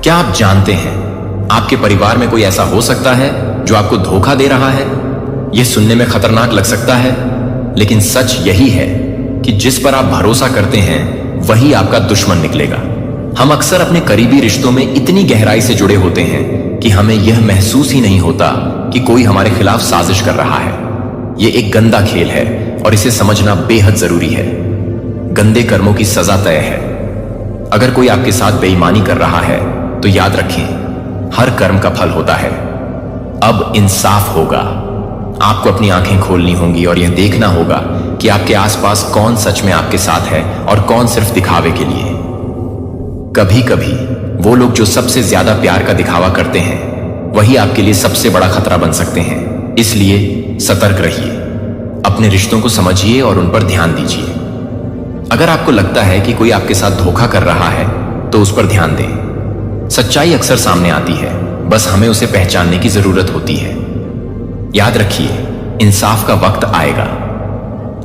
क्या आप जानते हैं आपके परिवार में कोई ऐसा हो सकता है जो आपको धोखा दे रहा है? यह सुनने में खतरनाक लग सकता है, लेकिन सच यही है कि जिस पर आप भरोसा करते हैं वही आपका दुश्मन निकलेगा। हम अक्सर अपने करीबी रिश्तों में इतनी गहराई से जुड़े होते हैं कि हमें यह महसूस ही नहीं होता कि कोई हमारे खिलाफ साजिश कर रहा है। यह एक गंदा खेल है और इसे समझना बेहद जरूरी है। गंदे कर्मों की सजा तय है। अगर कोई आपके साथ बेईमानी कर रहा है तो याद रखें, हर कर्म का फल होता है। अब इंसाफ होगा। आपको अपनी आंखें खोलनी होंगी और यह देखना होगा कि आपके आसपास कौन सच में आपके साथ है और कौन सिर्फ दिखावे के लिए। कभी कभी वो लोग जो सबसे ज्यादा प्यार का दिखावा करते हैं वही आपके लिए सबसे बड़ा खतरा बन सकते हैं। इसलिए सतर्क रहिए, अपने रिश्तों को समझिए और उन पर ध्यान दीजिए। अगर आपको लगता है कि कोई आपके साथ धोखा कर रहा है तो उस पर ध्यान दें। सच्चाई अक्सर सामने आती है, बस हमें उसे पहचानने की जरूरत होती है। याद रखिए, इंसाफ का वक्त आएगा।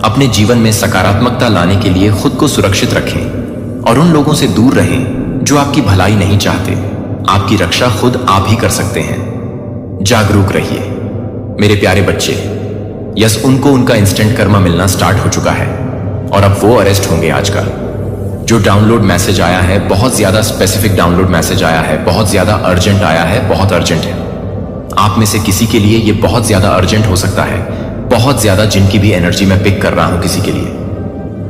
अपने जीवन में सकारात्मकता लाने के लिए खुद को सुरक्षित रखें और उन लोगों से दूर रहें जो आपकी भलाई नहीं चाहते। आपकी रक्षा खुद आप ही कर सकते हैं। जागरूक रहिए मेरे प्यारे बच्चे। यस, उनको उनका इंस्टेंट कर्मा मिलना स्टार्ट हो चुका है और अब वो अरेस्ट होंगे। आजकल जो डाउनलोड मैसेज आया है, बहुत ज्यादा स्पेसिफिक डाउनलोड मैसेज आया है, बहुत ज्यादा अर्जेंट आया है, बहुत अर्जेंट है। आप में से किसी के लिए ये बहुत ज्यादा अर्जेंट हो सकता है। बहुत ज्यादा, जिनकी भी एनर्जी मैं पिक कर रहा हूं किसी के लिए,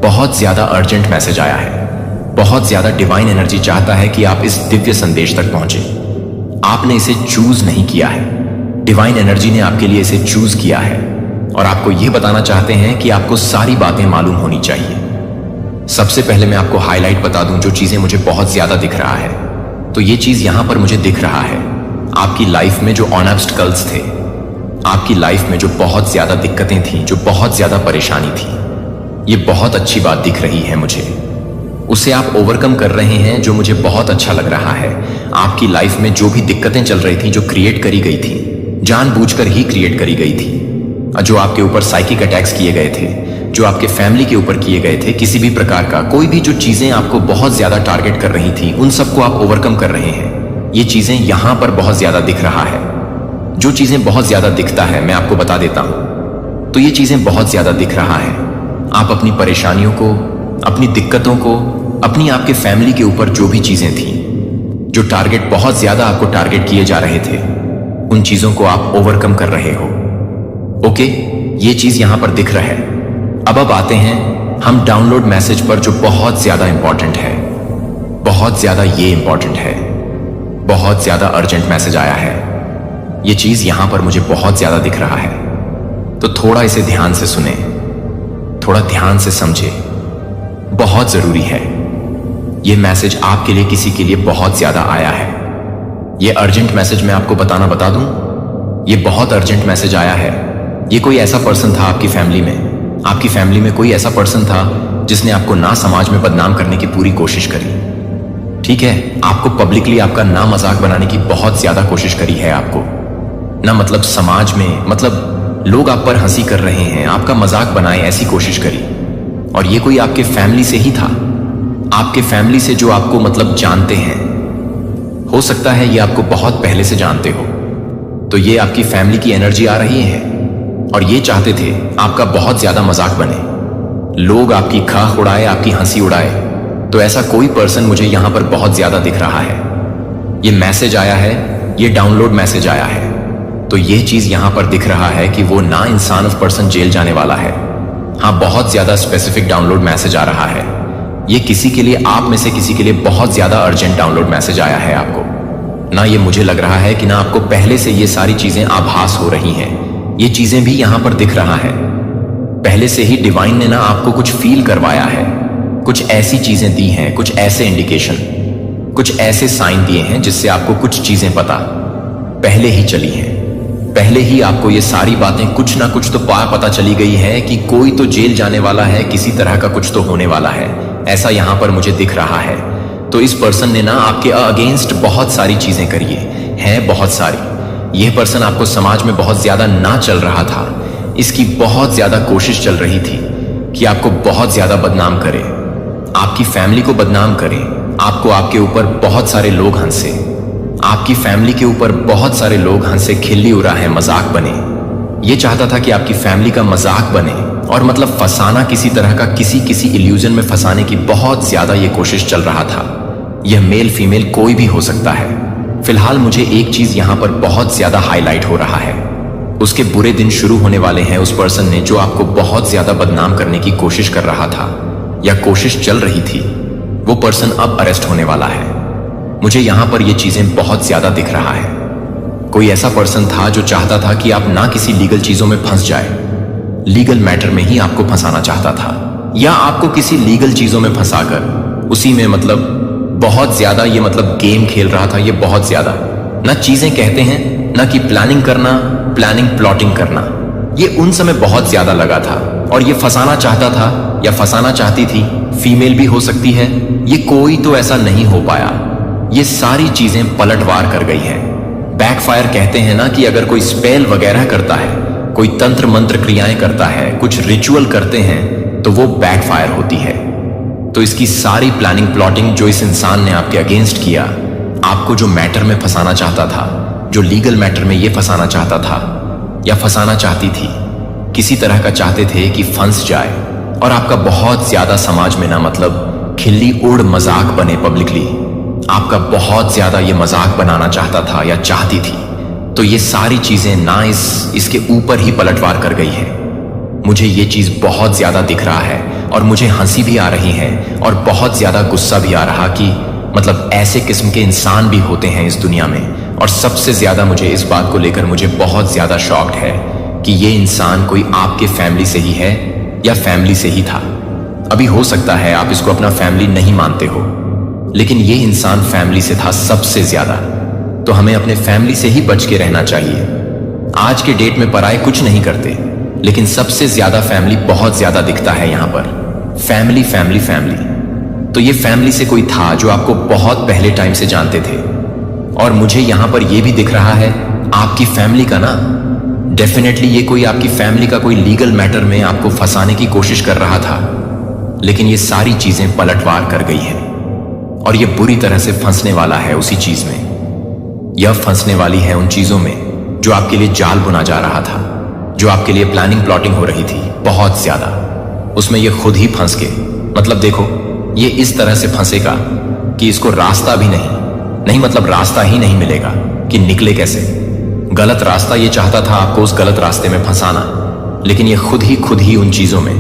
बहुत ज्यादा अर्जेंट मैसेज आया है। बहुत ज्यादा डिवाइन एनर्जी चाहता है कि आप इस दिव्य संदेश तक पहुंचे। आपने इसे चूज नहीं किया है, डिवाइन एनर्जी ने आपके लिए इसे चूज किया है और आपको यह बताना चाहते हैं कि आपको सारी बातें मालूम होनी चाहिए। सबसे पहले मैं आपको हाईलाइट बता दूं जो चीजें मुझे बहुत ज्यादा दिख रहा है। तो ये चीज यहां पर मुझे दिख रहा है, आपकी लाइफ में जो ऑब्स्टकल्स थे, आपकी लाइफ में जो बहुत ज्यादा दिक्कतें थी, जो बहुत ज्यादा परेशानी थी, ये बहुत अच्छी बात दिख रही है मुझे। उसे आप ओवरकम कर रहे हैं, जो मुझे बहुत अच्छा लग रहा है। आपकी लाइफ में जो भी दिक्कतें चल रही थी, जो क्रिएट करी गई थी, जानबूझकर ही क्रिएट करी गई थी, जो आपके ऊपर साइकिक अटैक्स किए गए थे, जो आपके फैमिली के ऊपर किए गए थे, किसी भी प्रकार का कोई भी जो चीजें आपको बहुत ज्यादा टारगेट कर रही थी, उन सबको आप ओवरकम कर रहे हैं। ये चीजें यहां पर बहुत ज्यादा दिख रहा है। जो चीजें बहुत ज्यादा दिखता है मैं आपको बता देता हूं। तो ये चीजें बहुत ज्यादा दिख रहा है। आप अपनी परेशानियों को, अपनी दिक्कतों को, अपनी आपके फैमिली के ऊपर जो भी चीजें थी, जो टारगेट बहुत ज्यादा आपको टारगेट किए जा रहे थे, उन चीजों को आप ओवरकम कर रहे हो। ओके, ये चीज यहां पर दिख रहा है। अब आते हैं हम डाउनलोड मैसेज पर, जो बहुत ज्यादा इंपॉर्टेंट है। बहुत ज्यादा ये इंपॉर्टेंट है, बहुत ज्यादा अर्जेंट मैसेज आया है। ये चीज यहां पर मुझे बहुत ज्यादा दिख रहा है। तो थोड़ा इसे ध्यान से सुने, थोड़ा ध्यान से समझे, बहुत जरूरी है। ये मैसेज आपके लिए, किसी के लिए बहुत ज्यादा आया है। ये अर्जेंट मैसेज मैं आपको बता दूं, ये बहुत अर्जेंट मैसेज आया है। ये कोई ऐसा पर्सन था आपकी फैमिली में, आपकी फैमिली में कोई ऐसा पर्सन था जिसने आपको ना समाज में बदनाम करने की पूरी कोशिश करी। ठीक है, आपको पब्लिकली आपका ना मजाक बनाने की बहुत ज्यादा कोशिश करी है। आपको ना, मतलब समाज में, मतलब लोग आप पर हंसी कर रहे हैं, आपका मजाक बनाए, ऐसी कोशिश करी। और ये कोई आपके फैमिली से ही था, आपके फैमिली से जो आपको मतलब जानते हैं। हो सकता है ये आपको बहुत पहले से जानते हो। तो ये आपकी फैमिली की एनर्जी आ रही है और ये चाहते थे आपका बहुत ज्यादा मजाक बने, लोग आपकी खाह उड़ाए, आपकी हंसी उड़ाए। तो ऐसा कोई पर्सन मुझे यहां पर बहुत ज्यादा दिख रहा है। ये मैसेज आया है, ये डाउनलोड मैसेज आया है। तो ये चीज यहां पर दिख रहा है कि वो ना इंसान ऑफ पर्सन जेल जाने वाला है। हाँ, बहुत ज्यादा स्पेसिफिक डाउनलोड मैसेज आ रहा है। ये किसी के लिए, आप में से किसी के लिए बहुत ज्यादा अर्जेंट डाउनलोड मैसेज आया है आपको। ना ये मुझे लग रहा है कि ना आपको पहले से ये सारी चीजें आभास हो रही हैं। ये चीजें भी यहां पर दिख रहा है। पहले से ही डिवाइन ने ना आपको कुछ फील करवाया है, कुछ ऐसी चीजें दी हैं, कुछ ऐसे इंडिकेशन, कुछ ऐसे साइन दिए हैं जिससे आपको कुछ चीजें पता पहले ही चली हैं। पहले ही आपको ये सारी बातें कुछ ना कुछ तो पता चली गई है कि कोई तो जेल जाने वाला है, किसी तरह का कुछ तो होने वाला है। ऐसा यहां पर मुझे दिख रहा है। तो इस पर्सन ने ना आपके अगेंस्ट बहुत सारी चीजें करी हैं, बहुत सारी। यह पर्सन आपको समाज में बहुत ज्यादा ना चल रहा था। इसकी बहुत ज्यादा कोशिश चल रही थी कि आपको बहुत ज्यादा बदनाम करे, आपकी फैमिली को बदनाम करे, आपको, आपके ऊपर बहुत सारे लोग हंसे। आपकी फैमिली के ऊपर बहुत सारे लोग हंसे खिल्ली उड़ा है, मजाक बने। ये चाहता था कि आपकी फैमिली का मजाक बने और मतलब फंसाना, किसी तरह का किसी इल्यूजन में फंसाने की बहुत ज्यादा ये कोशिश चल रहा था। यह मेल फीमेल कोई भी हो सकता है। फिलहाल मुझे एक चीज यहां पर बहुत ज्यादा हाईलाइट हो रहा है। उसके बुरे दिन शुरू होने वाले हैं उस पर्सन ने जो आपको बहुत ज्यादा बदनाम करने की कोशिश कर रहा था या कोशिश चल रही थी। वो पर्सन अब अरेस्ट होने वाला है। मुझे यहां पर ये चीजें बहुत ज्यादा दिख रहा है। कोई ऐसा पर्सन था जो चाहता था कि आप ना किसी लीगल चीजों में फंस जाए, लीगल मैटर में ही आपको फंसाना चाहता था, या आपको किसी लीगल चीजों में फंसाकर उसी में मतलब बहुत ज्यादा ये मतलब गेम खेल रहा था। ये बहुत ज्यादा ना चीजें कहते हैं ना कि प्लानिंग करना, प्लानिंग प्लॉटिंग करना, ये उन समय बहुत ज्यादा लगा था और ये फंसाना चाहता था या फंसाना चाहती थी। फीमेल भी हो सकती है, ये कोई तो ऐसा नहीं हो पाया। ये सारी चीजें पलटवार कर गई है। बैकफायर कहते हैं ना कि अगर कोई स्पेल वगैरह करता है, कोई तंत्र मंत्र क्रियाएं करता है, कुछ रिचुअल करते हैं तो वो बैकफायर होती है। तो इसकी सारी प्लानिंग प्लॉटिंग जो इस इंसान ने आपके अगेंस्ट किया, आपको जो मैटर में फंसाना चाहता था, जो लीगल मैटर में ये फंसाना चाहता था या फंसाना चाहती थी, किसी तरह का चाहते थे कि फंस जाए और आपका बहुत ज्यादा समाज में ना मतलब खिल्ली उड़ मजाक बने पब्लिकली, आपका बहुत ज्यादा ये मजाक बनाना चाहता था या चाहती थी। तो ये सारी चीजें ना इसके ऊपर ही पलटवार कर गई है। मुझे ये चीज बहुत ज्यादा दिख रहा है और मुझे हंसी भी आ रही है और बहुत ज्यादा गुस्सा भी आ रहा कि मतलब ऐसे किस्म के इंसान भी होते हैं इस दुनिया में। और सबसे ज्यादा मुझे इस बात को लेकर मुझे बहुत ज्यादा शॉक्ड है कि ये इंसान कोई आपके फैमिली से ही है या फैमिली से ही था। अभी हो सकता है आप इसको अपना फैमिली नहीं मानते हो, लेकिन ये इंसान फैमिली से था सबसे ज्यादा। तो हमें अपने फैमिली से ही बच के रहना चाहिए। आज के डेट में पराये कुछ नहीं करते, लेकिन सबसे ज्यादा फैमिली बहुत ज्यादा दिखता है यहां पर। Family family family. तो ये फैमिली से कोई था जो आपको बहुत पहले टाइम से जानते थे। और मुझे यहां पर यह भी दिख रहा है आपकी फैमिली का ना, डेफिनेटली ये कोई आपकी फैमिली का कोई लीगल मैटर में आपको फंसाने की कोशिश कर रहा था। लेकिन ये सारी चीजें पलटवार कर गई हैं और ये बुरी तरह से फंसने वाला है उसी चीज में। यह फंसने वाली है उन चीजों में जो आपके लिए जाल बुना जा रहा था, जो आपके लिए प्लानिंग प्लॉटिंग हो रही थी बहुत ज्यादा। उसमें ये खुद ही फंस के मतलब देखो, ये इस तरह से फंसेगा कि इसको रास्ता भी नहीं मतलब रास्ता ही नहीं मिलेगा कि निकले कैसे। गलत रास्ता ये चाहता था आपको उस गलत रास्ते में फंसाना, लेकिन ये खुद ही उन चीजों में,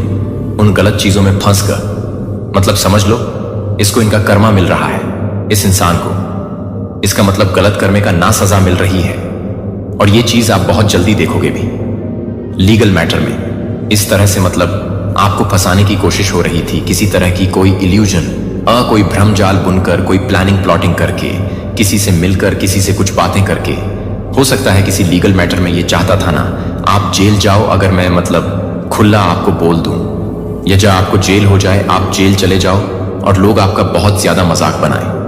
उन गलत चीजों में फंस कर मतलब समझ लो इसको इनका कर्मा मिल रहा है। इस इंसान को इसका मतलब गलत करने का ना सजा मिल रही है। और ये चीज आप बहुत जल्दी देखोगे भी लीगल मैटर में। इस तरह से मतलब आपको फंसाने की कोशिश हो रही थी, किसी तरह की कोई इल्यूजन, कोई भ्रमजाल बुनकर, कोई प्लानिंग प्लॉटिंग करके, किसी से मिलकर, किसी से कुछ बातें करके। हो सकता है किसी लीगल मैटर में ये चाहता था ना आप जेल जाओ, अगर मैं मतलब खुला आपको बोल दूं, या जब आपको जेल हो जाए आप जेल चले जाओ और लोग आपका बहुत ज्यादा मजाक बनाए।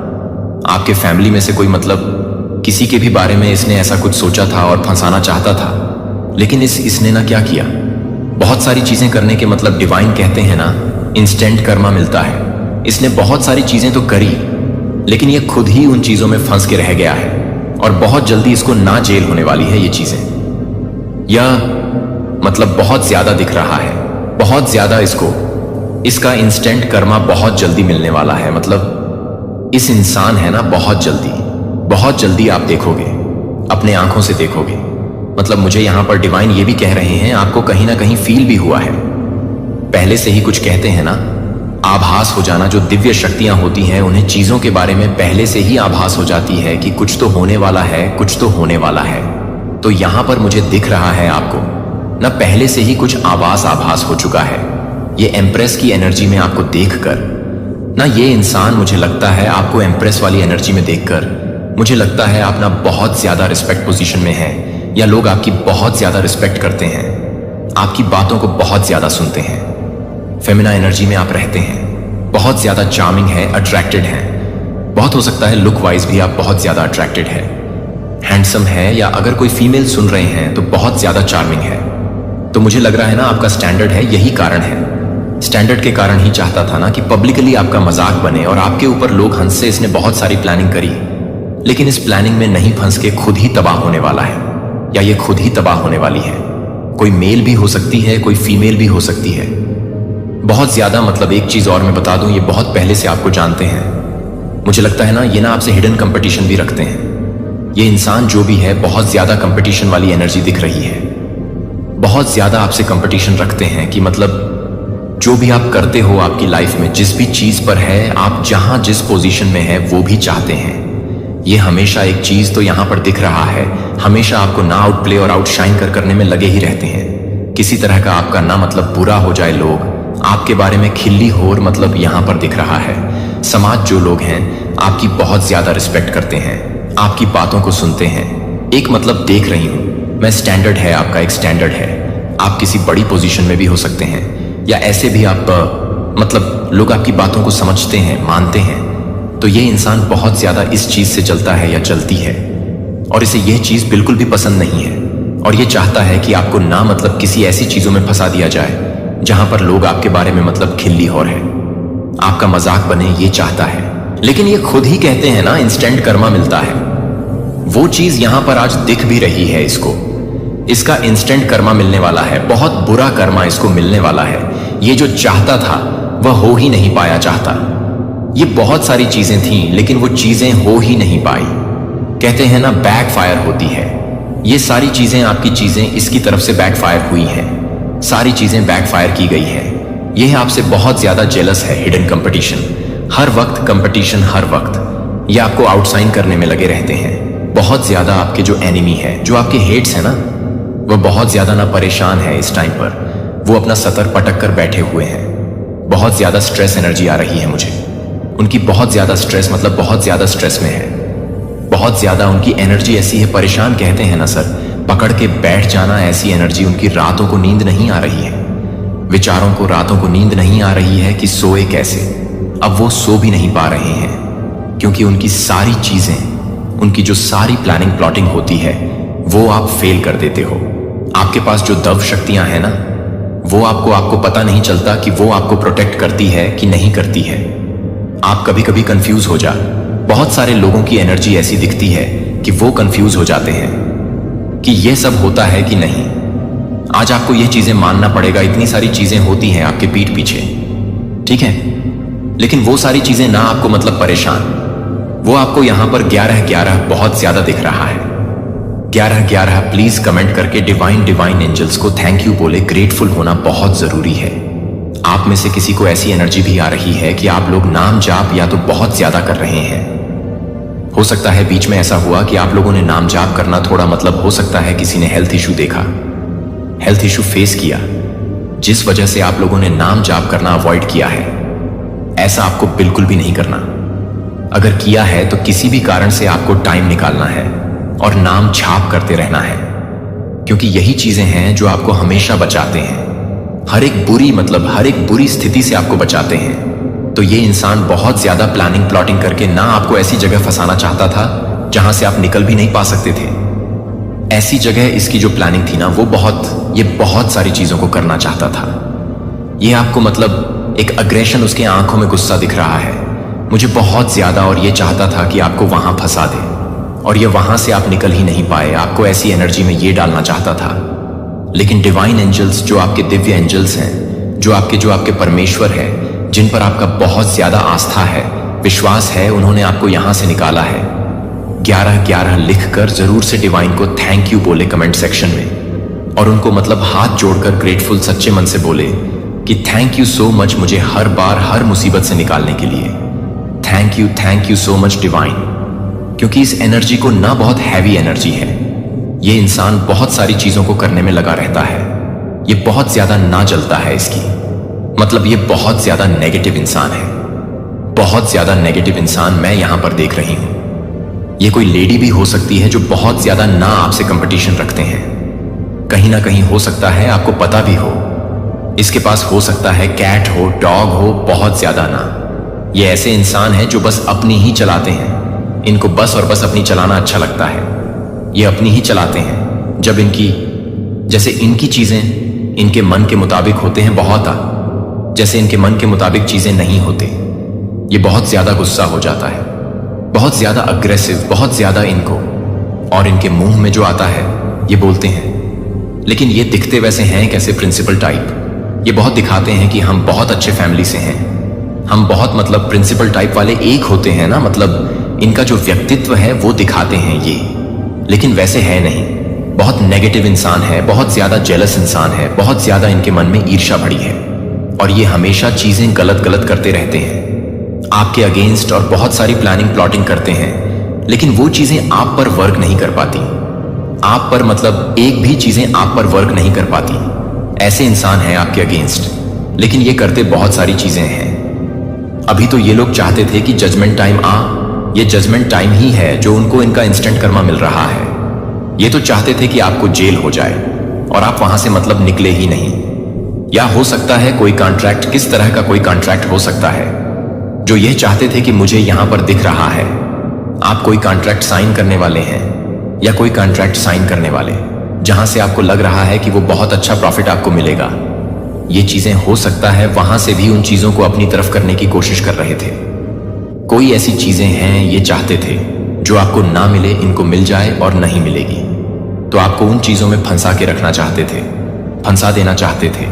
आपके फैमिली में से कोई मतलब किसी के भी बारे में इसने ऐसा कुछ सोचा था और फंसाना चाहता था, लेकिन इसने ना क्या किया, बहुत सारी चीजें करने के मतलब डिवाइन कहते हैं ना इंस्टेंट कर्मा मिलता है। इसने बहुत सारी चीजें तो करी, लेकिन ये खुद ही उन चीजों में फंस के रह गया है और बहुत जल्दी इसको ना जेल होने वाली है ये चीजें। यह मतलब बहुत ज्यादा दिख रहा है, बहुत ज्यादा इसका इंस्टेंट कर्मा बहुत जल्दी मिलने वाला है। मतलब इस इंसान है ना बहुत जल्दी आप देखोगे, अपने आंखों से देखोगे। मतलब मुझे यहां पर डिवाइन ये भी कह रहे हैं, आपको कहीं ना कहीं फील भी हुआ है पहले से ही। कुछ कहते हैं ना आभास हो जाना, जो दिव्य शक्तियां होती हैं उन्हें चीजों के बारे में पहले से ही आभास हो जाती है कि कुछ तो होने वाला है, कुछ तो होने वाला है। तो यहां पर मुझे दिख रहा है आपको ना पहले से ही कुछ आभास हो चुका है। ये एम्प्रेस की एनर्जी में आपको देखकर ना, ये इंसान मुझे लगता है आपको एम्प्रेस वाली एनर्जी में देखकर मुझे लगता है आप ना बहुत ज्यादा रिस्पेक्ट पोजीशन में है, या लोग आपकी बहुत ज्यादा रिस्पेक्ट करते हैं, आपकी बातों को बहुत ज्यादा सुनते हैं। फेमिना एनर्जी में आप रहते हैं, बहुत ज्यादा चार्मिंग है, अट्रैक्टेड हैं। बहुत हो सकता है लुक वाइज भी आप बहुत ज्यादा अट्रैक्टेड है, हैंडसम है, या अगर कोई फीमेल सुन रहे हैं तो बहुत ज्यादा चार्मिंग है। तो मुझे लग रहा है ना आपका स्टैंडर्ड है, यही कारण है। स्टैंडर्ड के कारण ही चाहता था ना कि पब्लिकली आपका मजाक बने और आपके ऊपर लोग हंसे। इसने बहुत सारी प्लानिंग करी लेकिन इस प्लानिंग में नहीं फंस के खुद ही तबाह होने वाला है, या ये खुद ही तबाह होने वाली है। कोई मेल भी हो सकती है, कोई फीमेल भी हो सकती है। बहुत ज्यादा मतलब एक चीज और मैं बता दूं, ये बहुत पहले से आपको जानते हैं। मुझे लगता है ना ये ना आपसे हिडन कंपटीशन भी रखते हैं। ये इंसान जो भी है बहुत ज्यादा कंपटीशन वाली एनर्जी दिख रही है। बहुत ज्यादा आपसे कंपटीशन रखते हैं कि मतलब जो भी आप करते हो आपकी लाइफ में, जिस भी चीज पर है, आप जहां जिस पोजीशन में है वो भी चाहते हैं। ये हमेशा एक चीज तो यहां पर दिख रहा है, हमेशा आपको ना आउट प्ले और आउट शाइन करने में लगे ही रहते हैं। किसी तरह का आपका ना मतलब बुरा हो जाए, लोग आपके बारे में खिल्ली होर मतलब यहां पर दिख रहा है। समाज जो लोग हैं आपकी बहुत ज्यादा रिस्पेक्ट करते हैं, आपकी बातों को सुनते हैं। एक मतलब देख रही हूं मैं, स्टैंडर्ड है आपका, एक स्टैंडर्ड है। आप किसी बड़ी पोजीशन में भी हो सकते हैं, या ऐसे भी आप मतलब लोग आपकी बातों को समझते हैं, मानते हैं। तो ये इंसान बहुत ज्यादा इस चीज से चलता है या चलती है, और इसे यह चीज बिल्कुल भी पसंद नहीं है, और ये चाहता है कि आपको ना मतलब किसी ऐसी चीजों में फंसा दिया जाए जहां पर लोग आपके बारे में मतलब खिल्ली और है, आपका मजाक बने, ये चाहता है। लेकिन ये खुद ही कहते हैं ना इंस्टेंट कर्मा मिलता है। वो चीज यहां पर आज दिख भी रही है इसको, इसका इंस्टेंट कर्मा मिलने वाला है, बहुत बुरा कर्मा इसको मिलने वाला है। ये जो चाहता था वह हो ही नहीं पाया चाहता। ये बहुत सारी चीजें थीं लेकिन वो चीजें हो ही नहीं पाई। कहते हैं ना बैकफायर होती है। ये सारी चीजें आपकी चीजें इसकी तरफ से बैकफायर हुई हैं, सारी चीजें बैकफायर की गई है। यह आपसे बहुत ज्यादा जेलस है। हिडन कंपटीशन, हर वक्त कंपटीशन, हर वक्त ये आपको आउटसाइन करने में लगे रहते हैं। बहुत ज्यादा आपके जो एनिमी है, जो आपके हेट्स है ना, वह बहुत ज्यादा ना परेशान है इस टाइम पर। वो अपना सतर पटक कर बैठे हुए हैं। बहुत ज्यादा स्ट्रेस एनर्जी आ रही है मुझे। उनकी बहुत ज्यादा स्ट्रेस मतलब बहुत ज्यादा स्ट्रेस में है। बहुत ज्यादा उनकी एनर्जी ऐसी है, परेशान कहते हैं ना सर, पकड़ के बैठ जाना, ऐसी एनर्जी। उनकी रातों को नींद नहीं आ रही है, विचारों को रातों को नींद नहीं आ रही है कि सोए कैसे। अब वो सो भी नहीं पा रहे हैं क्योंकि उनकी सारी चीजें, उनकी जो सारी प्लानिंग प्लॉटिंग होती है वो आप फेल कर देते हो। आपके पास जो दव शक्तियां हैं ना, वो आपको पता नहीं चलता कि वो आपको प्रोटेक्ट करती है कि नहीं करती है। आप कभी कभी कंफ्यूज हो जा। बहुत सारे लोगों की एनर्जी ऐसी दिखती है कि वो कंफ्यूज हो जाते हैं कि ये सब होता है कि नहीं। आज आपको ये चीजें मानना पड़ेगा, इतनी सारी चीजें होती हैं आपके पीठ पीछे, ठीक है, लेकिन वो सारी चीजें ना आपको मतलब परेशान, वो आपको यहां पर 11-11 बहुत ज्यादा दिख रहा है। 11-11 प्लीज कमेंट करके डिवाइन एंजल्स को थैंक यू बोले। ग्रेटफुल होना बहुत जरूरी है। आप में से किसी को ऐसी एनर्जी भी आ रही है कि आप लोग नाम जाप या तो बहुत ज्यादा कर रहे हैं। हो सकता है बीच में ऐसा हुआ कि आप लोगों ने नाम जाप करना थोड़ा मतलब, हो सकता है किसी ने हेल्थ इशू देखा, हेल्थ इशू फेस किया, जिस वजह से आप लोगों ने नाम जाप करना अवॉइड किया है। ऐसा आपको बिल्कुल भी नहीं करना। अगर किया है तो किसी भी कारण से आपको टाइम निकालना है और नाम जाप करते रहना है, क्योंकि यही चीजें हैं जो आपको हमेशा बचाते हैं। हर एक बुरी स्थिति से आपको बचाते हैं। तो ये इंसान बहुत ज्यादा प्लानिंग प्लॉटिंग करके ना आपको ऐसी जगह फंसाना चाहता था जहां से आप निकल भी नहीं पा सकते थे। ऐसी जगह इसकी जो प्लानिंग थी ना, वो बहुत सारी चीजों को करना चाहता था। ये आपको मतलब एक अग्रेशन, उसके आंखों में गुस्सा दिख रहा है मुझे बहुत ज्यादा, और ये चाहता था कि आपको वहां फंसा दे, और ये वहां से आप निकल ही नहीं पाए। आपको ऐसी एनर्जी में ये डालना चाहता था। लेकिन डिवाइन एंजल्स, जो आपके दिव्य एंजल्स हैं, जो आपके परमेश्वर है, जिन पर आपका बहुत ज्यादा आस्था है, विश्वास है, उन्होंने आपको यहां से निकाला है। 11-11 लिखकर जरूर से डिवाइन को थैंक यू बोले कमेंट सेक्शन में, और उनको मतलब हाथ जोड़कर ग्रेटफुल सच्चे मन से बोले कि थैंक यू सो मच मुझे हर बार हर मुसीबत से निकालने के लिए। Thank you so much divine. क्योंकि इस एनर्जी को ना बहुत हैवी एनर्जी है। ये इंसान बहुत सारी चीजों को करने में लगा रहता है। ये बहुत ज्यादा ना जलता है इसकी, मतलब ये बहुत ज्यादा नेगेटिव इंसान है। बहुत ज्यादा नेगेटिव इंसान मैं यहां पर देख रही हूं। ये कोई लेडी भी हो सकती है जो बहुत ज्यादा ना आपसे कंपटीशन रखते हैं। कहीं ना कहीं हो सकता है आपको पता भी हो, इसके पास हो सकता है कैट हो, डॉग हो, बहुत ज्यादा ना। ये ऐसे इंसान हैं जो बस अपनी ही चलाते हैं। इनको बस और बस अपनी चलाना अच्छा लगता है। ये अपनी ही चलाते हैं। जब जैसे इनकी चीजें इनके मन के मुताबिक होते हैं, जैसे इनके मन के मुताबिक चीजें नहीं होते, ये बहुत ज्यादा गुस्सा हो जाता है। बहुत ज्यादा अग्रेसिव, बहुत ज्यादा इनको, और इनके मुंह में जो आता है ये बोलते हैं। लेकिन ये दिखते वैसे हैं कैसे? Principal type. ये बहुत दिखाते हैं कि हम बहुत अच्छे फैमिली से हैं, हम बहुत मतलब प्रिंसिपल टाइप वाले एक होते हैं ना, मतलब इनका जो व्यक्तित्व है वो दिखाते हैं ये, लेकिन वैसे है नहीं। बहुत नेगेटिव इंसान है, बहुत ज्यादा जेलस इंसान है, बहुत ज्यादा इनके मन में ईर्ष्या भरी है, और ये हमेशा चीजें गलत गलत करते रहते हैं आपके अगेंस्ट, और बहुत सारी प्लानिंग प्लॉटिंग करते हैं, लेकिन वो चीजें आप पर वर्क नहीं कर पाती। आप पर मतलब एक भी चीजें आप पर वर्क नहीं कर पाती। ऐसे इंसान हैं आपके अगेंस्ट, लेकिन ये करते बहुत सारी चीजें हैं। अभी तो ये लोग चाहते थे कि जजमेंट टाइम ये जजमेंट टाइम ही है जो उनको इनका इंस्टेंट कर्मा मिल रहा है। ये तो चाहते थे कि आपको जेल हो जाए और आप वहां से मतलब निकले ही नहीं, या हो सकता है कोई कॉन्ट्रैक्ट, किस तरह का कोई कॉन्ट्रैक्ट हो सकता है जो ये चाहते थे कि मुझे यहां पर दिख रहा है आप कोई कॉन्ट्रैक्ट साइन करने वाले हैं, या कोई कॉन्ट्रैक्ट साइन करने वाले जहां से आपको लग रहा है कि वो बहुत अच्छा प्रॉफिट आपको मिलेगा। ये चीजें हो सकता है वहां से भी उन चीजों को अपनी तरफ करने की कोशिश कर रहे थे। कोई ऐसी चीजें हैं ये चाहते थे जो आपको ना मिले, इनको मिल जाए और नहीं मिलेगी, तो आपको उन चीजों में फंसा के रखना चाहते थे, फंसा देना चाहते थे।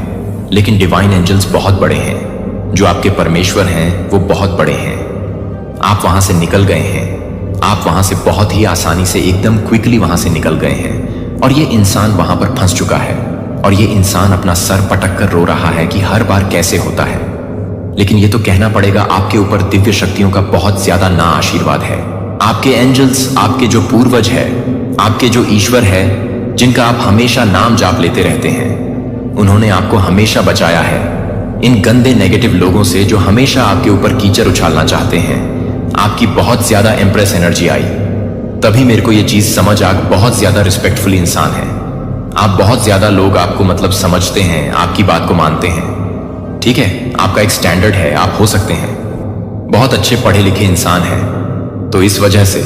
लेकिन डिवाइन एंजल्स बहुत बड़े हैं, जो आपके परमेश्वर हैं वो बहुत बड़े हैं। आप वहां से निकल गए हैं, आप वहां से बहुत ही आसानी से एकदम क्विकली वहां से निकल गए हैं, और ये इंसान वहां पर फंस चुका है, और ये इंसान अपना सर पटक कर रो रहा है कि हर बार कैसे होता है। लेकिन ये तो कहना पड़ेगा आपके ऊपर दिव्य शक्तियों का बहुत ज्यादा ना आशीर्वाद है। आपके एंजल्स, आपके जो पूर्वज है, आपके जो ईश्वर है, जिनका आप हमेशा नाम जाप लेते रहते हैं, उन्होंने आपको हमेशा बचाया है इन गंदे नेगेटिव लोगों से जो हमेशा आपके ऊपर कीचड़ उछालना चाहते हैं। आपकी बहुत ज्यादा एम्प्रेस एनर्जी आई, तभी मेरे को ये चीज समझ आ, बहुत ज्यादा रिस्पेक्टफुल इंसान है आप। बहुत ज्यादा लोग आपको मतलब समझते हैं, आपकी बात को मानते हैं, ठीक है, आपका एक स्टैंडर्ड है, आप हो सकते हैं बहुत अच्छे पढ़े लिखे इंसान हैं। तो इस वजह से,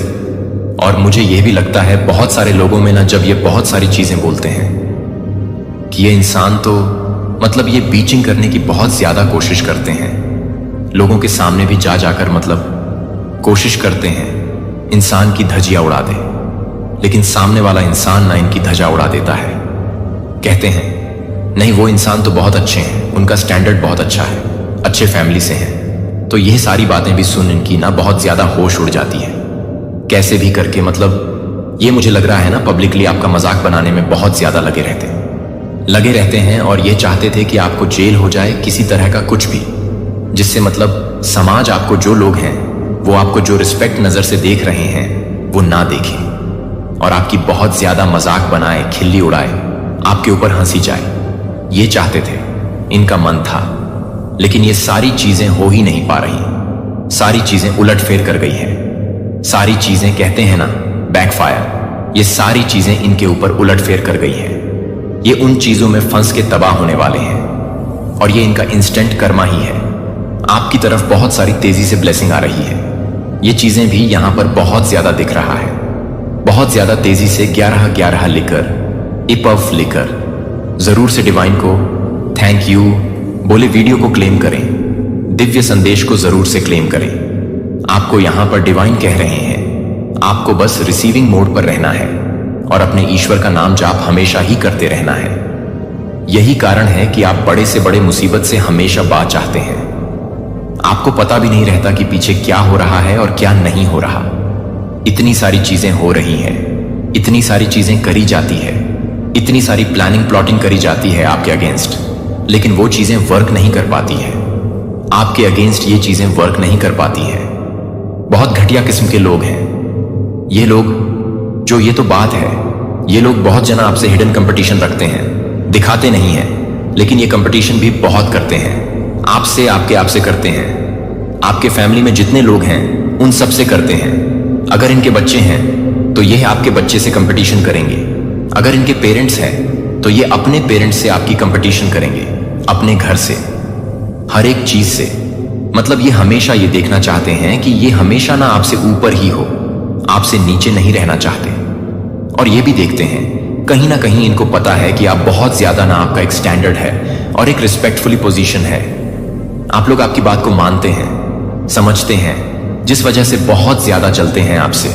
और मुझे यह भी लगता है बहुत सारे लोगों में ना, जब ये बहुत सारी चीजें बोलते हैं कि ये इंसान तो मतलब ये बीचिंग करने की बहुत ज्यादा कोशिश करते हैं, लोगों के सामने भी जा जाकर मतलब कोशिश करते हैं इंसान की धज्जियां उड़ा दे, लेकिन सामने वाला इंसान ना इनकी ध्वजा उड़ा देता है। कहते हैं नहीं वो इंसान तो बहुत अच्छे हैं, उनका स्टैंडर्ड बहुत अच्छा है, अच्छे फैमिली से हैं। तो ये सारी बातें भी सुन इनकी ना बहुत ज्यादा होश उड़ जाती है, कैसे भी करके मतलब ये मुझे लग रहा है ना पब्लिकली आपका मजाक बनाने में बहुत ज्यादा लगे रहते हैं, और ये चाहते थे कि आपको जेल हो जाए, किसी तरह का कुछ भी, जिससे मतलब समाज आपको, जो लोग हैं वो आपको जो रिस्पेक्ट नजर से देख रहे हैं वो ना देखें, और आपकी बहुत ज्यादा मजाक बनाए, खिल्ली उड़ाए, आपके ऊपर हंसी जाए। ये चाहते थे, इनका मन था। लेकिन ये सारी चीजें हो ही नहीं पा रही, सारी चीजें उलट फेर कर गई है, सारी चीजें कहते हैं ना बैकफायर, ये सारी चीजें इनके ऊपर उलट फेर कर गई है। ये उन चीजों में फंस के तबाह होने वाले हैं, और ये इनका इंस्टेंट कर्मा ही है। आपकी तरफ बहुत सारी तेजी से ब्लेसिंग आ रही है, ये चीजें भी यहां पर बहुत ज्यादा दिख रहा है, बहुत ज्यादा तेजी से 11-11 लिकर, इपफ लिकर। जरूर से डिवाइन को थैंक यू बोले, वीडियो को क्लेम करें, दिव्य संदेश को जरूर से क्लेम करें। आपको यहां पर डिवाइन कह रहे हैं आपको बस रिसीविंग मोड पर रहना है और अपने ईश्वर का नाम जाप हमेशा ही करते रहना है। यही कारण है कि आप बड़े से बड़े मुसीबत से हमेशा बात चाहते हैं। आपको पता भी नहीं रहता कि पीछे क्या हो रहा है और क्या नहीं हो रहा। इतनी सारी चीजें हो रही हैं, इतनी सारी चीजें करी जाती है, इतनी सारी प्लानिंग प्लॉटिंग करी जाती है आपके अगेंस्ट, लेकिन वो चीजें वर्क नहीं कर पाती है। आपके अगेंस्ट ये चीजें वर्क नहीं कर पाती है। बहुत घटिया किस्म के लोग हैं ये लोग, जो ये तो बात है, ये लोग बहुत जना आपसे हिडन कंपटीशन रखते हैं, दिखाते नहीं हैं, लेकिन ये कंपटीशन भी बहुत करते हैं आपसे, आपसे करते हैं। आपके फैमिली में जितने लोग हैं उन सब से करते हैं। अगर इनके बच्चे हैं तो ये आपके बच्चे से कंपटीशन करेंगे, अगर इनके पेरेंट्स हैं तो ये अपने पेरेंट्स से आपकी कंपटीशन करेंगे, अपने घर से, हर एक चीज से। मतलब ये हमेशा ये देखना चाहते हैं कि ये हमेशा ना आपसे ऊपर ही हो, आपसे नीचे नहीं रहना चाहते। और ये भी देखते हैं कहीं ना कहीं इनको पता है कि आप बहुत ज्यादा ना, आपका एक स्टैंडर्ड है और एक रिस्पेक्टफुली पोजीशन है। आप लोग आपकी बात को मानते हैं, समझते हैं, जिस वजह से बहुत ज्यादा जलते हैं आपसे,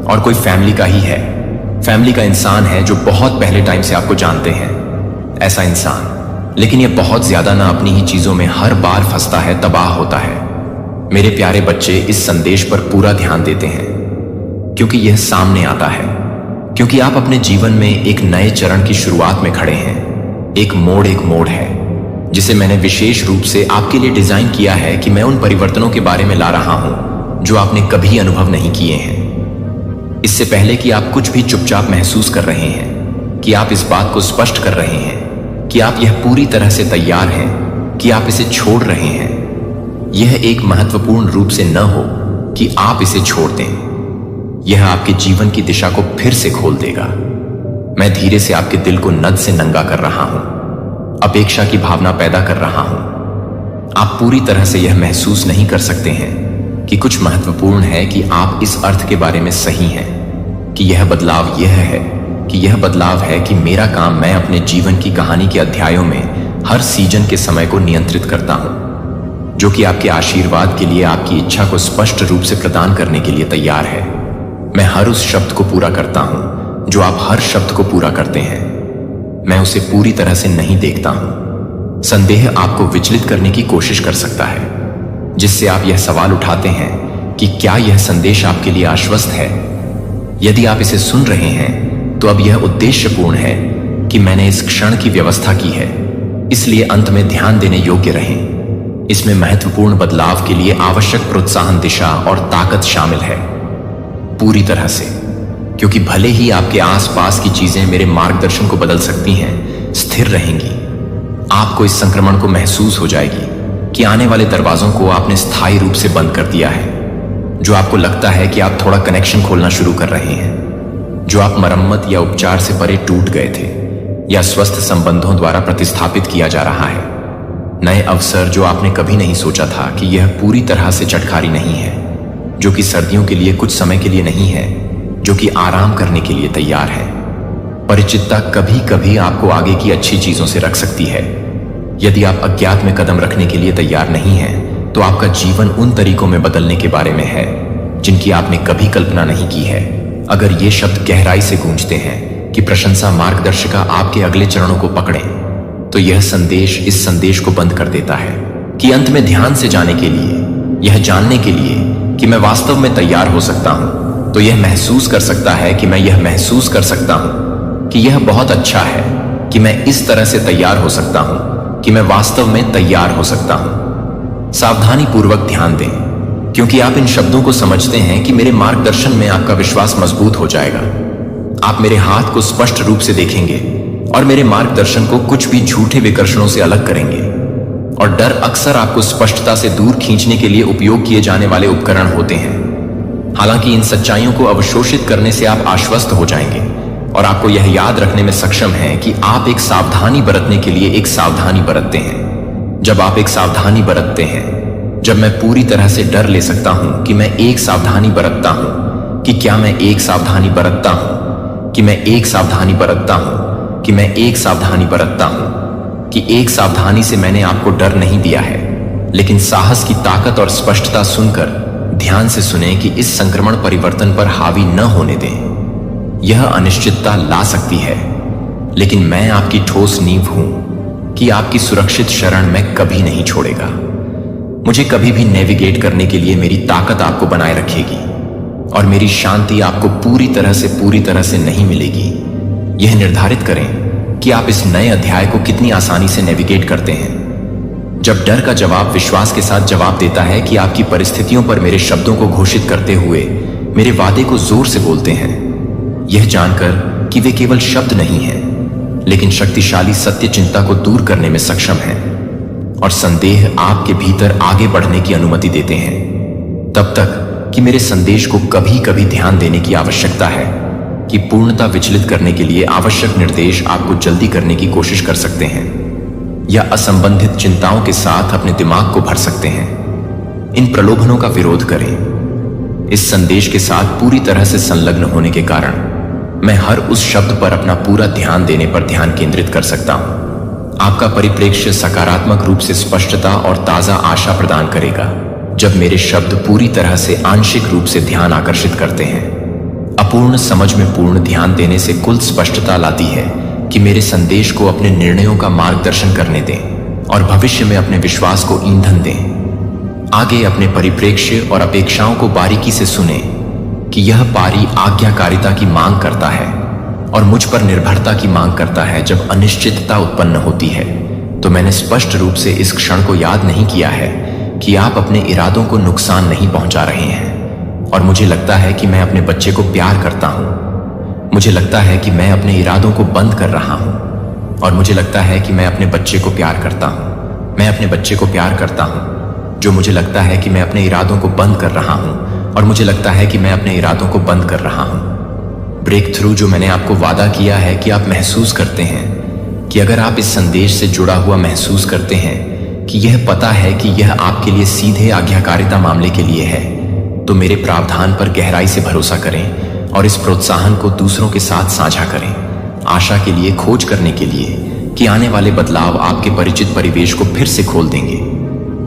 और कोई फैमिली का ही है, फैमिली का इंसान है जो बहुत पहले टाइम से आपको जानते हैं, ऐसा इंसान। लेकिन यह बहुत ज्यादा ना अपनी ही चीजों में हर बार फंसता है, तबाह होता है। मेरे प्यारे बच्चे, इस संदेश पर पूरा ध्यान देते हैं क्योंकि यह सामने आता है, क्योंकि आप अपने जीवन में एक नए चरण की शुरुआत में खड़े हैं। एक मोड़ है जिसे मैंने विशेष रूप से आपके लिए डिजाइन किया है कि मैं उन परिवर्तनों के बारे में ला रहा हूं जो आपने कभी अनुभव नहीं किए हैं। इससे पहले कि आप कुछ भी चुपचाप महसूस कर रहे हैं, कि आप इस बात को स्पष्ट कर रहे हैं कि आप यह पूरी तरह से तैयार हैं कि आप इसे छोड़ रहे हैं। यह एक महत्वपूर्ण रूप से न हो कि आप इसे छोड़ दें। यह आपके जीवन की दिशा को फिर से खोल देगा। मैं धीरे से आपके दिल को नद से नंगा कर रहा हूं, अपेक्षा की भावना पैदा कर रहा हूं। आप पूरी तरह से यह महसूस नहीं कर सकते हैं कि कुछ महत्वपूर्ण है कि आप इस अर्थ के बारे में सही हैं कि यह बदलाव है कि मेरा काम, मैं अपने जीवन की कहानी के अध्यायों में हर सीजन के समय को नियंत्रित करता हूं, जो कि आपके आशीर्वाद के लिए, आपकी इच्छा को स्पष्ट रूप से प्रदान करने के लिए तैयार है। मैं हर उस शब्द को पूरा करता हूं जो आप हर शब्द को पूरा करते हैं। मैं उसे पूरी तरह से नहीं देखता हूं। संदेह आपको विचलित करने की कोशिश कर सकता है, जिससे आप यह सवाल उठाते हैं कि क्या यह संदेश आपके लिए आश्वस्त है। यदि आप इसे सुन रहे हैं तो अब यह उद्देश्यपूर्ण है कि मैंने इस क्षण की व्यवस्था की है, इसलिए अंत में ध्यान देने योग्य रहें। इसमें महत्वपूर्ण बदलाव के लिए आवश्यक प्रोत्साहन, दिशा और ताकत शामिल है, पूरी तरह से। क्योंकि भले ही आपके आसपास की चीजें मेरे मार्गदर्शन को बदल सकती हैं, स्थिर रहेंगी। आपको इस संक्रमण को महसूस हो जाएगी कि आने वाले दरवाजों को आपने स्थायी रूप से बंद कर दिया है। जो आपको लगता है कि आप थोड़ा कनेक्शन खोलना शुरू कर रहे हैं, जो आप मरम्मत या उपचार से परे टूट गए थे या स्वस्थ संबंधों द्वारा प्रतिस्थापित किया जा रहा है। नए अवसर जो आपने कभी नहीं सोचा था कि यह पूरी तरह से चटखारी नहीं है, जो कि सर्दियों के लिए कुछ समय के लिए नहीं है, जो कि आराम करने के लिए तैयार है। परिचितता कभी कभी आपको आगे की अच्छी चीजों से रख सकती है। यदि आप अज्ञात में कदम रखने के लिए तैयार नहीं हैं, तो आपका जीवन उन तरीकों में बदलने के बारे में है जिनकी आपने कभी कल्पना नहीं की है। अगर ये शब्द गहराई से गूंजते हैं कि प्रशंसा मार्गदर्शिका आपके अगले चरणों को पकड़ें, तो यह संदेश इस संदेश को बंद कर देता है कि अंत में ध्यान से जाने के लिए, यह जानने के लिए कि मैं वास्तव में तैयार हो सकता हूं, तो यह महसूस कर सकता है कि मैं यह महसूस कर सकता हूं कि यह बहुत अच्छा है कि मैं इस तरह से तैयार हो सकता हूं, कि मैं वास्तव में तैयार हो सकता हूं। सावधानी पूर्वक ध्यान दें, क्योंकि आप इन शब्दों को समझते हैं कि मेरे मार्गदर्शन में आपका विश्वास मजबूत हो जाएगा। आप मेरे हाथ को स्पष्ट रूप से देखेंगे और मेरे मार्गदर्शन को कुछ भी झूठे विकर्षणों से अलग करेंगे। और डर अक्सर आपको स्पष्टता से दूर खींचने के लिए उपयोग किए जाने वाले उपकरण होते हैं। हालांकि इन सच्चाइयों को अवशोषित करने से आप आश्वस्त हो जाएंगे और आपको यह याद रखने में सक्षम हैं कि आप एक सावधानी बरतने के लिए एक सावधानी बरतते हैं। जब आप एक सावधानी बरतते हैं, जब मैं पूरी तरह से डर ले सकता हूं कि मैं एक सावधानी बरतता हूं, कि क्या मैं एक सावधानी बरतता हूं, कि मैं एक सावधानी बरतता हूं, कि मैं एक सावधानी बरतता हूं, कि एक सावधानी से मैंने आपको डर नहीं दिया है, लेकिन साहस की ताकत और स्पष्टता सुनकर ध्यान से सुने कि इस संक्रमण परिवर्तन पर हावी न होने दें। यह अनिश्चितता ला सकती है, लेकिन मैं आपकी ठोस नींव हूं कि आपकी सुरक्षित शरण में कभी नहीं छोड़ेगा। मुझे कभी भी नेविगेट करने के लिए मेरी ताकत आपको बनाए रखेगी और मेरी शांति आपको पूरी तरह से नहीं मिलेगी। यह निर्धारित करें कि आप इस नए अध्याय को कितनी आसानी से नेविगेट करते हैं। जब डर का जवाब विश्वास के साथ जवाब देता है कि आपकी परिस्थितियों पर मेरे शब्दों को घोषित करते हुए मेरे वादे को जोर से बोलते हैं, यह जानकर कि वे केवल शब्द नहीं हैं, लेकिन शक्तिशाली सत्य चिंता को दूर करने में सक्षम हैं और संदेह आपके भीतर आगे बढ़ने की अनुमति देते हैं, तब तक कि मेरे संदेश को कभी कभी ध्यान देने की आवश्यकता है कि पूर्णता विचलित करने के लिए आवश्यक निर्देश आपको जल्दी करने की कोशिश कर सकते हैं या असंबंधित चिंताओं के साथ अपने दिमाग को भर सकते हैं। इन प्रलोभनों का विरोध करें। इस संदेश के साथ पूरी तरह से संलग्न होने के कारण मैं हर उस शब्द पर अपना पूरा ध्यान देने पर ध्यान केंद्रित कर सकता हूं। आपका परिप्रेक्ष्य सकारात्मक रूप से स्पष्टता और ताजा आशा प्रदान करेगा, जब मेरे शब्द पूरी तरह से आंशिक रूप से ध्यान आकर्षित करते हैं। अपूर्ण समझ में पूर्ण ध्यान देने से कुल स्पष्टता लाती है कि मेरे संदेश को अपने निर्णयों का मार्गदर्शन करने दें और भविष्य में अपने विश्वास को ईंधन दें। आगे अपने परिप्रेक्ष्य और अपेक्षाओं को बारीकी से सुने कि यह पारी आज्ञाकारिता की मांग करता है और मुझ पर निर्भरता की मांग करता है। जब अनिश्चितता उत्पन्न होती है तो मैंने स्पष्ट रूप से इस क्षण को याद नहीं किया है कि आप अपने इरादों को नुकसान नहीं पहुंचा रहे हैं। और मुझे लगता है कि मैं अपने बच्चे को प्यार करता हूं। मुझे लगता है कि मैं अपने इरादों को बंद कर रहा हूं। और मुझे लगता है कि मैं अपने बच्चे को प्यार करता हूं। मैं अपने बच्चे को प्यार करता हूं। जो मुझे लगता है कि मैं अपने इरादों को बंद कर रहा हूं। और मुझे लगता है कि मैं अपने इरादों को बंद कर रहा हूं। ब्रेक थ्रू जो मैंने आपको वादा किया है कि आप महसूस करते हैं कि अगर आप इस संदेश से जुड़ा हुआ महसूस करते हैं कि यह पता है कि यह आपके लिए सीधे आज्ञाकारिता मामले के लिए है, तो मेरे प्रावधान पर गहराई से भरोसा करें और इस प्रोत्साहन को दूसरों के साथ साझा करें। आशा के लिए, खोज करने के लिए कि आने वाले बदलाव आपके परिचित परिवेश को फिर से खोल देंगे।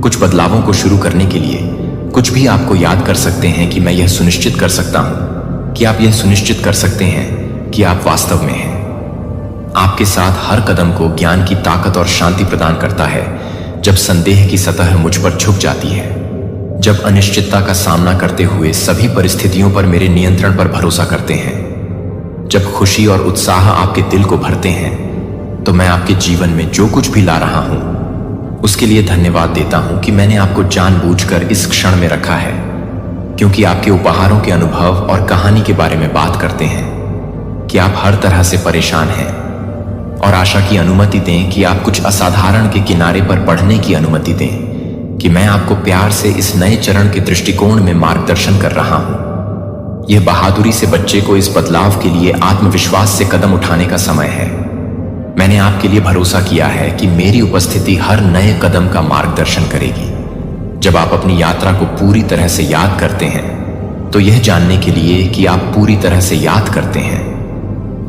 कुछ बदलावों को शुरू करने के लिए कुछ भी आपको याद कर सकते हैं कि मैं यह सुनिश्चित कर सकता हूं कि आप यह सुनिश्चित कर सकते हैं कि आप वास्तव में हैं। आपके साथ हर कदम को ज्ञान की ताकत और शांति प्रदान करता है। जब संदेह की सतह मुझ पर झुक जाती है, जब अनिश्चितता का सामना करते हुए सभी परिस्थितियों पर मेरे नियंत्रण पर भरोसा करते हैं, जब खुशी और उत्साह आपके दिल को भरते हैं, तो मैं आपके जीवन में जो कुछ भी ला रहा हूं उसके लिए धन्यवाद देता हूं कि मैंने आपको जानबूझकर इस क्षण में रखा है, क्योंकि आपके उपहारों के अनुभव और कहानी के बारे में बात करते हैं कि आप हर तरह से परेशान हैं। और आशा की अनुमति दें कि आप कुछ असाधारण के किनारे पर बढ़ने की अनुमति दें कि मैं आपको प्यार से इस नए चरण के दृष्टिकोण में मार्गदर्शन कर रहा हूं। यह बहादुरी से बच्चे को इस बदलाव के लिए आत्मविश्वास से कदम उठाने का समय है। मैंने आपके लिए भरोसा किया है कि मेरी उपस्थिति हर नए कदम का मार्गदर्शन करेगी। जब आप अपनी यात्रा को पूरी तरह से याद करते हैं, तो यह जानने के लिए कि आप पूरी तरह से याद करते हैं,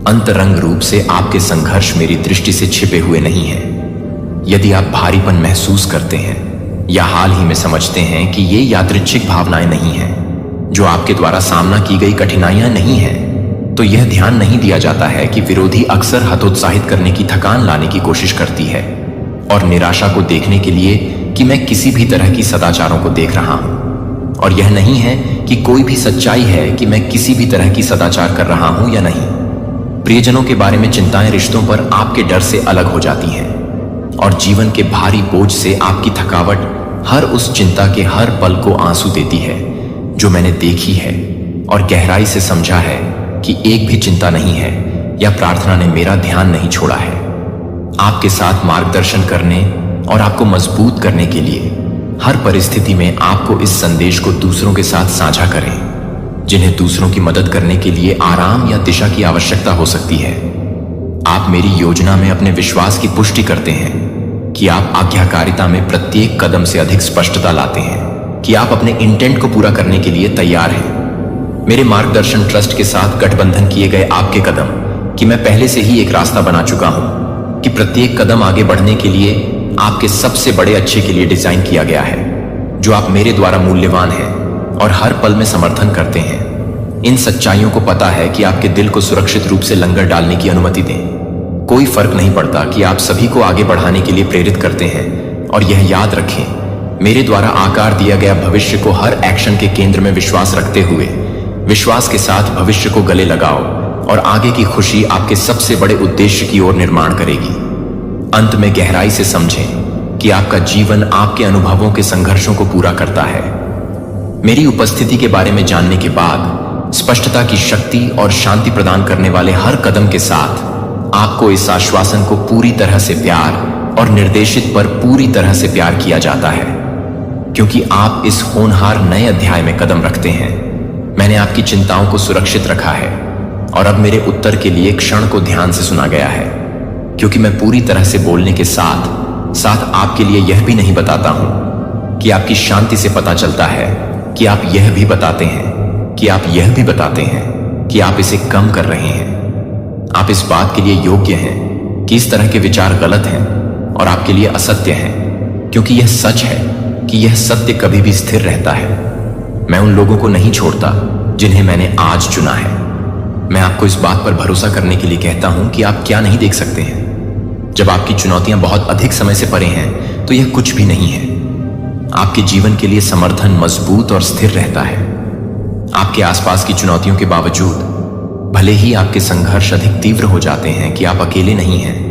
अंतरंग रूप से आपके संघर्ष मेरी दृष्टि से छिपे हुए नहीं हैं। यदि आप भारीपन महसूस करते हैं या हाल ही में समझते हैं कि ये यादृच्छिक भावनाएं नहीं हैं, जो आपके द्वारा सामना की गई कठिनाइयां नहीं हैं, तो यह ध्यान नहीं दिया जाता है कि विरोधी अक्सर हतोत्साहित करने की थकान लाने की कोशिश करती है और निराशा को देखने के लिए कि मैं किसी भी तरह की सदाचारों को देख रहा हूं। और यह नहीं है कि कोई भी सच्चाई है कि मैं किसी भी तरह की सदाचार कर रहा हूं या नहीं। प्रियजनों के बारे में चिंताएं रिश्तों पर आपके डर से अलग हो जाती हैं और जीवन के भारी बोझ से आपकी थकावट हर उस चिंता के हर पल को आंसू देती है जो मैंने देखी है और गहराई से समझा है कि एक भी चिंता नहीं है या प्रार्थना ने मेरा ध्यान नहीं छोड़ा है। आपके साथ मार्गदर्शन करने और आपको मजबूत करने के लिए हर परिस्थिति में आपको इस संदेश को दूसरों के साथ साझा करें, जिन्हें दूसरों की मदद करने के लिए आराम या दिशा की आवश्यकता हो सकती है। आप मेरी योजना में अपने विश्वास की पुष्टि करते हैं कि आप आज्ञाकारिता में प्रत्येक कदम से अधिक स्पष्टता लाते हैं, कि आप अपने इंटेंट को पूरा करने के लिए तैयार हैं। मेरे मार्गदर्शन ट्रस्ट के साथ गठबंधन किए गए आपके कदम कि मैं पहले से ही एक रास्ता बना चुका हूं कि प्रत्येक कदम आगे बढ़ने के लिए आपके सबसे बड़े अच्छे के लिए डिजाइन किया गया है, जो आप मेरे द्वारा मूल्यवान हैं और हर पल में समर्थन करते हैं। इन सच्चाइयों को पता है कि आपके दिल को सुरक्षित रूप से लंगर डालने की अनुमति दें। कोई फर्क नहीं पड़ता कि आप सभी को आगे बढ़ाने के लिए प्रेरित करते हैं। और यह याद रखें, मेरे द्वारा आकार दिया गया भविष्य को हर एक्शन के केंद्र में विश्वास रखते हुए विश्वास के साथ भविष्य को गले लगाओ और आगे की खुशी आपके सबसे बड़े उद्देश्य की ओर निर्माण करेगी। अंत में गहराई से समझें कि आपका जीवन आपके अनुभवों के संघर्षों को पूरा करता है। मेरी उपस्थिति के बारे में जानने के बाद स्पष्टता की शक्ति और शांति प्रदान करने वाले हर कदम के साथ आपको इस आश्वासन को पूरी तरह से प्यार और निर्देशित पर पूरी तरह से प्यार किया जाता है, क्योंकि आप इस होनहार नए अध्याय में कदम रखते हैं। मैंने आपकी चिंताओं को सुरक्षित रखा है और अब मेरे उत्तर के लिए क्षण को ध्यान से सुना गया है, क्योंकि मैं पूरी तरह से बोलने के साथ साथ आपके लिए यह भी नहीं बताता हूं कि आपकी शांति से पता चलता है कि आप यह भी बताते हैं कि आप यह भी बताते हैं कि आप इसे कम कर रहे हैं। आप इस बात के लिए योग्य हैं कि इस तरह के विचार गलत हैं और आपके लिए असत्य हैं, क्योंकि यह सच है कि यह सत्य कभी भी स्थिर रहता है। मैं उन लोगों को नहीं छोड़ता जिन्हें मैंने आज चुना है। मैं आपको इस बात पर भरोसा करने के लिए कहता हूं कि आप क्या नहीं देख सकते हैं। जब आपकी चुनौतियां बहुत अधिक समय से परे हैं तो यह कुछ भी नहीं है। आपके जीवन के लिए समर्थन मजबूत और स्थिर रहता है। आपके आसपास की चुनौतियों के बावजूद भले ही आपके संघर्ष अधिक तीव्र हो जाते हैं कि आप अकेले नहीं हैं।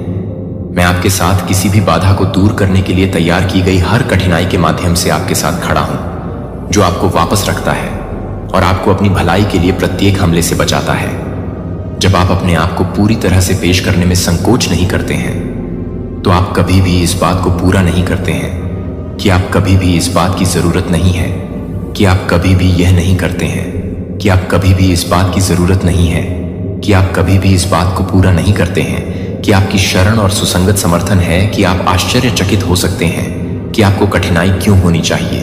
मैं आपके साथ किसी भी बाधा को दूर करने के लिए तैयार की गई हर कठिनाई के माध्यम से आपके साथ खड़ा हूं, जो आपको वापस रखता है और आपको अपनी भलाई के लिए प्रत्येक हमले से बचाता है। जब आप अपने आप को पूरी तरह से पेश करने में संकोच नहीं करते हैं तो आप कभी भी इस बात को पूरा नहीं करते हैं कि आप कभी भी इस बात की जरूरत नहीं है कि आप कभी भी यह नहीं करते हैं कि आप कभी भी इस बात की जरूरत नहीं है कि आप कभी भी इस बात को पूरा नहीं करते हैं कि आपकी शरण और सुसंगत समर्थन है कि आप आश्चर्यचकित हो सकते हैं कि आपको कठिनाई क्यों होनी चाहिए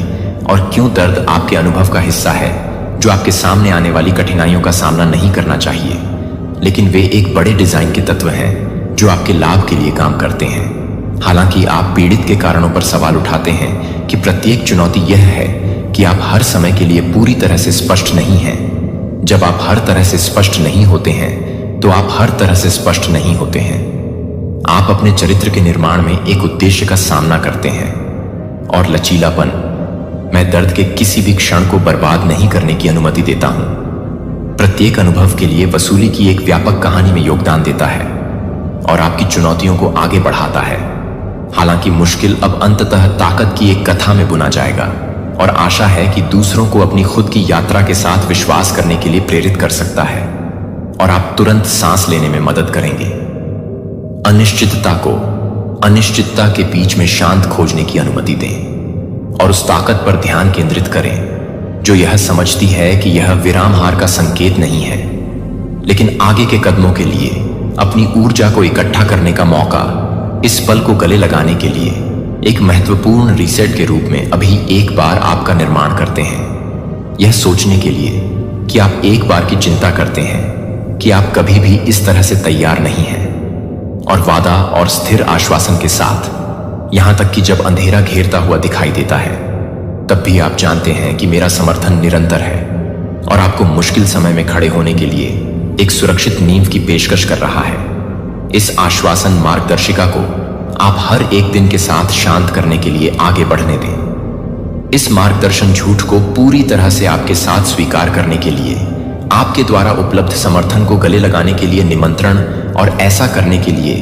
और क्यों दर्द आपके अनुभव का हिस्सा है, जो आपके सामने आने वाली कठिनाइयों का सामना नहीं करना चाहिए, लेकिन वे एक बड़े डिजाइन के तत्व हैं जो आपके लाभ के लिए काम करते हैं। हालांकि आप पीड़ित के कारणों पर सवाल उठाते हैं कि प्रत्येक चुनौती यह है कि आप हर समय के लिए पूरी तरह से स्पष्ट नहीं हैं। जब आप हर तरह से स्पष्ट नहीं होते हैं तो आप हर तरह से स्पष्ट नहीं होते हैं। आप अपने चरित्र के निर्माण में एक उद्देश्य का सामना करते हैं और लचीलापन, मैं दर्द के किसी भी क्षण को बर्बाद नहीं करने की अनुमति देता हूं, प्रत्येक अनुभव के लिए वसूली की एक व्यापक कहानी में योगदान देता है और आपकी चुनौतियों को आगे बढ़ाता है। हालांकि मुश्किल अब अंततः ताकत की एक कथा में बुना जाएगा और आशा है कि दूसरों को अपनी खुद की यात्रा के साथ विश्वास करने के लिए प्रेरित कर सकता है और आप तुरंत सांस लेने में मदद करेंगे। अनिश्चितता को अनिश्चितता के बीच में शांत खोजने की अनुमति दें और उस ताकत पर ध्यान केंद्रित करें जो यह समझती है कि यह विराम हार का संकेत नहीं है, लेकिन आगे के कदमों के लिए अपनी ऊर्जा को इकट्ठा करने का मौका, इस पल को गले लगाने के लिए एक महत्वपूर्ण रीसेट के रूप में अभी एक बार आपका निर्माण करते हैं। यह सोचने के लिए कि आप एक बार की चिंता करते हैं कि आप कभी भी इस तरह से तैयार नहीं हैं, और वादा और स्थिर आश्वासन के साथ, यहां तक कि जब अंधेरा घेरता हुआ दिखाई देता है तब भी आप जानते हैं कि मेरा समर्थन निरंतर है और आपको मुश्किल समय में खड़े होने के लिए एक सुरक्षित नींव की पेशकश कर रहा है। इस आश्वासन मार्गदर्शिका को आप हर एक दिन के साथ शांत करने के लिए आगे बढ़ने दें। इस मार्गदर्शन झूठ को पूरी तरह से आपके साथ स्वीकार करने के लिए, आपके द्वारा उपलब्ध समर्थन को गले लगाने के लिए निमंत्रण, और ऐसा करने के लिए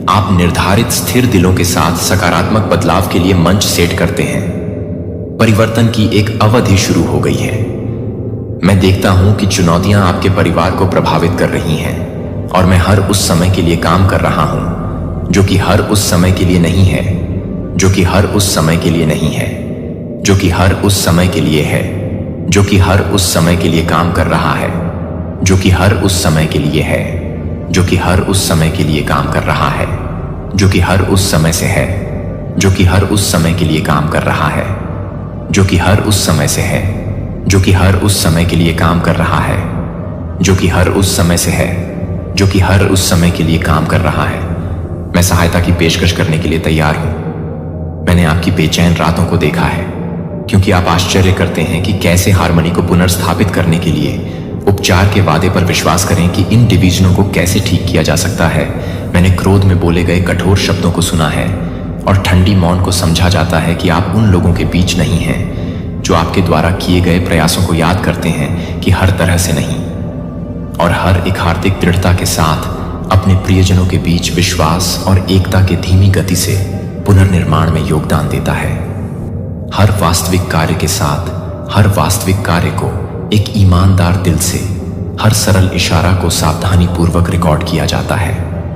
आप निर्धारित स्थिर दिलों के साथ सकारात्मक बदलाव के लिए मंच सेट करते हैं। परिवर्तन की एक अवधि शुरू हो गई है। मैं देखता हूं कि चुनौतियां आपके परिवार को प्रभावित कर रही हैं और मैं हर उस समय के लिए काम कर रहा हूं जो कि हर उस समय के लिए नहीं है, जो कि हर उस समय के लिए नहीं है, जो कि हर उस समय के लिए है, जो कि हर उस समय के लिए काम कर रहा है, जो कि हर उस समय के लिए है, जो कि हर उस समय के लिए काम कर रहा है, जो कि हर उस समय से है, जो कि हर उस समय के लिए काम कर रहा है, जो कि हर उस समय से है, जो कि हर उस समय के लिए काम कर रहा है, जो कि हर उस समय से है, जो कि हर उस समय के लिए काम कर रहा है। मैं सहायता की पेशकश करने के लिए तैयार हूं। मैंने आपकी बेचैन रातों को देखा है, क्योंकि आप आश्चर्य करते हैं कि कैसे हार्मनी को पुनर्स्थापित करने के लिए उपचार के वादे पर विश्वास करें कि इन डिवीजनों को कैसे ठीक किया जा सकता है। मैंने क्रोध में बोले गए कठोर शब्दों को सुना है और ठंडी मौन को समझा जाता है कि आप उन लोगों के बीच नहीं हैं जो आपके द्वारा किए गए प्रयासों को याद करते हैं कि हर तरह से नहीं, और हर एक हार्दिक दृढ़ता के साथ अपने प्रियजनों के बीच विश्वास और एकता के धीमी गति से पुनर्निर्माण में योगदान देता है। हर वास्तविक कार्य के साथ हर वास्तविक कार्य को एक ईमानदार दिल से, हर सरल इशारा को सावधानी पूर्वक रिकॉर्ड किया जाता है,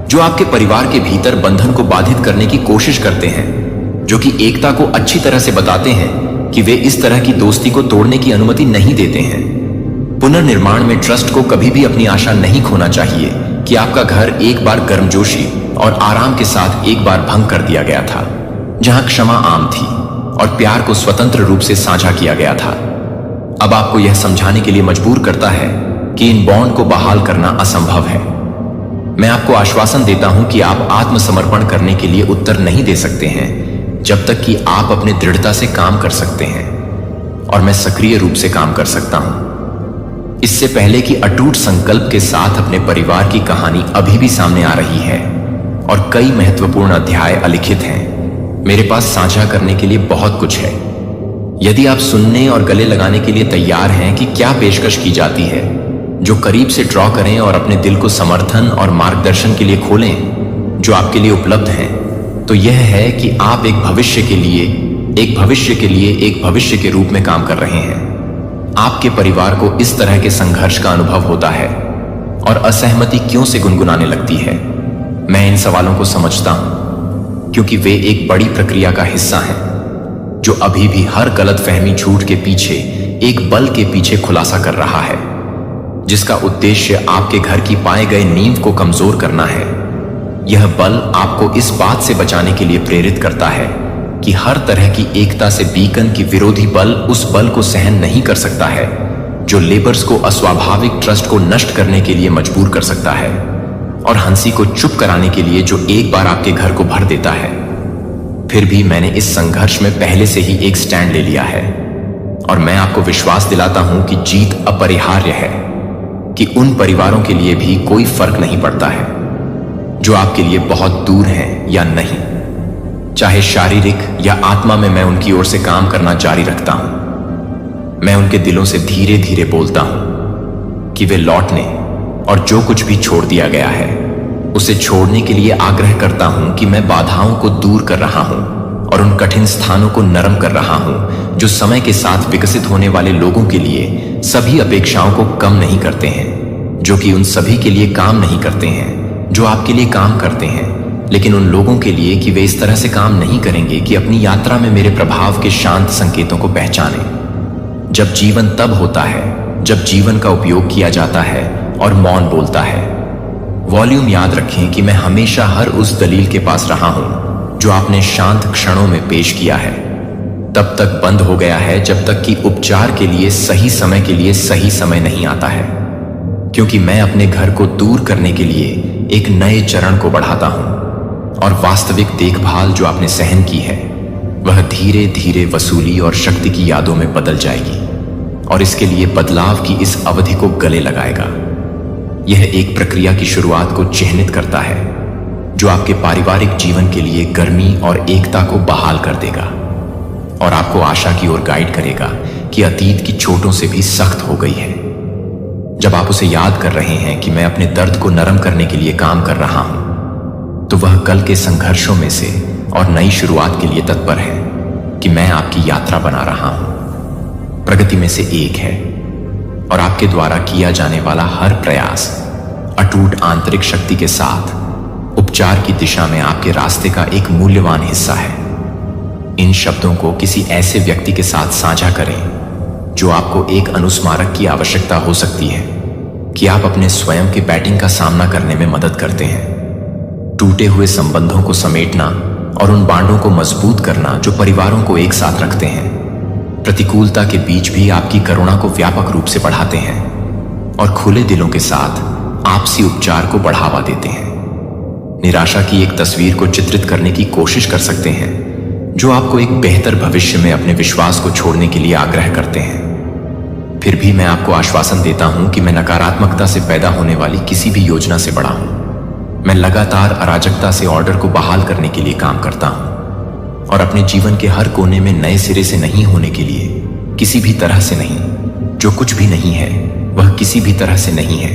जो आपके परिवार के भीतर बंधन को बाधित करने की कोशिश करते हैं, जो कि एकता को अच्छी तरह से बताते हैं कि वे इस तरह की दोस्ती को तोड़ने की अनुमति नहीं देते हैं। पुनर्निर्माण में ट्रस्ट को कभी भी अपनी आशा नहीं खोना चाहिए कि आपका घर एक बार गर्मजोशी और आराम के साथ एक बार भंग कर दिया गया था, जहां क्षमा आम थी और प्यार को स्वतंत्र रूप से साझा किया गया था। अब आपको यह समझाने के लिए मजबूर करता है कि इन बॉन्ड को बहाल करना असंभव है। मैं आपको आश्वासन देता हूं कि आप आत्मसमर्पण करने के लिए उत्तर नहीं दे सकते हैं, जब तक कि आप अपने दृढ़ता से काम कर सकते हैं और मैं सक्रिय रूप से काम कर सकता हूं। इससे पहले कि अटूट संकल्प के साथ अपने परिवार की कहानी अभी भी सामने आ रही है और कई महत्वपूर्ण अध्याय अलिखित हैं, मेरे पास साझा करने के लिए बहुत कुछ है। यदि आप सुनने और गले लगाने के लिए तैयार हैं कि क्या पेशकश की जाती है, जो करीब से ड्रॉ करें और अपने दिल को समर्थन और मार्गदर्शन के लिए खोलें जो आपके लिए उपलब्ध हैं, तो यह है कि आप एक भविष्य के भविष्य के रूप में काम कर रहे हैं। आपके परिवार को इस तरह के संघर्ष का अनुभव होता है और असहमति क्यों से गुनगुनाने लगती है। मैं इन सवालों को समझता हूं क्योंकि वे एक बड़ी प्रक्रिया का हिस्सा हैं जो अभी भी हर गलतफहमी झूठ के पीछे एक बल के पीछे खुलासा कर रहा है, जिसका उद्देश्य आपके घर की पाए गए नींव को कमजोर करना है। यह बल आपको इस बात से बचाने के लिए प्रेरित करता है कि हर तरह की एकता से बीकन की विरोधी बल उस बल को सहन नहीं कर सकता है जो लेबर्स को अस्वाभाविक ट्रस्ट को नष्ट करने के लिए मजबूर कर सकता है और हंसी को चुप कराने के लिए जो एक बार आपके घर को भर देता है। फिर भी मैंने इस संघर्ष में पहले से ही एक स्टैंड ले लिया है और मैं आपको विश्वास दिलाता हूं कि जीत अपरिहार्य है, कि उन परिवारों के लिए भी कोई फर्क नहीं पड़ता है जो आपके लिए बहुत दूर हैं या नहीं। चाहे शारीरिक या आत्मा में मैं उनकी ओर से काम करना जारी रखता हूं। मैं उनके दिलों से धीरे धीरे बोलता हूं कि वे लौटने और जो कुछ भी छोड़ दिया गया है उसे छोड़ने के लिए आग्रह करता हूं कि मैं बाधाओं को दूर कर रहा हूं और उन कठिन स्थानों को नरम कर रहा हूं जो समय के साथ विकसित होने वाले लोगों के लिए सभी अपेक्षाओं को कम नहीं करते हैं, जो कि उन सभी के लिए काम नहीं करते हैं जो आपके लिए काम करते हैं, लेकिन उन लोगों के लिए कि वे इस तरह से काम नहीं करेंगे कि अपनी यात्रा में मेरे प्रभाव के शांत संकेतों को पहचानें। जब जीवन तब होता है जब जीवन का उपयोग किया जाता है और मौन बोलता है। वॉल्यूम याद रखें कि मैं हमेशा हर उस दलील के पास रहा हूं जो आपने शांत क्षणों में पेश किया है, तब तक बंद हो गया है जब तक कि उपचार के लिए सही समय नहीं आता है, क्योंकि मैं अपने घर को दूर करने के लिए एक नए चरण को बढ़ाता हूं और वास्तविक देखभाल जो आपने सहन की है वह धीरे धीरे वसूली और शक्ति की यादों में बदल जाएगी और इसके लिए बदलाव की इस अवधि को गले लगाएगा। यह एक प्रक्रिया की शुरुआत को चिह्नित करता है जो आपके पारिवारिक जीवन के लिए गर्मी और एकता को बहाल कर देगा और आपको आशा की ओर गाइड करेगा कि अतीत की चोटों से भी सख्त हो गई है। जब आप उसे याद कर रहे हैं कि मैं अपने दर्द को नरम करने के लिए काम कर रहा हूं, तो वह कल के संघर्षों में से और नई शुरुआत के लिए तत्पर है कि मैं आपकी यात्रा बना रहा हूं। प्रगति में से एक है और आपके द्वारा किया जाने वाला हर प्रयास अटूट आंतरिक शक्ति के साथ उपचार की दिशा में आपके रास्ते का एक मूल्यवान हिस्सा है। इन शब्दों को किसी ऐसे व्यक्ति के साथ साझा करें जो आपको एक अनुस्मारक की आवश्यकता हो सकती है कि आप अपने स्वयं के बैटिंग का सामना करने में मदद करते हैं। टूटे हुए संबंधों को समेटना और उन बांडों को मजबूत करना जो परिवारों को एक साथ रखते हैं, प्रतिकूलता के बीच भी आपकी करुणा को व्यापक रूप से बढ़ाते हैं और खुले दिलों के साथ आपसी उपचार को बढ़ावा देते हैं। निराशा की एक तस्वीर को चित्रित करने की कोशिश कर सकते हैं जो आपको एक बेहतर भविष्य में अपने विश्वास को छोड़ने के लिए आग्रह करते हैं। फिर भी मैं आपको आश्वासन देता हूं कि मैं नकारात्मकता से पैदा होने वाली किसी भी योजना से बड़ा हूं। मैं लगातार अराजकता से ऑर्डर को बहाल करने के लिए काम करता हूं और अपने जीवन के हर कोने में नए सिरे से नहीं होने के लिए किसी भी तरह से नहीं। जो कुछ भी नहीं है वह किसी भी तरह से नहीं है।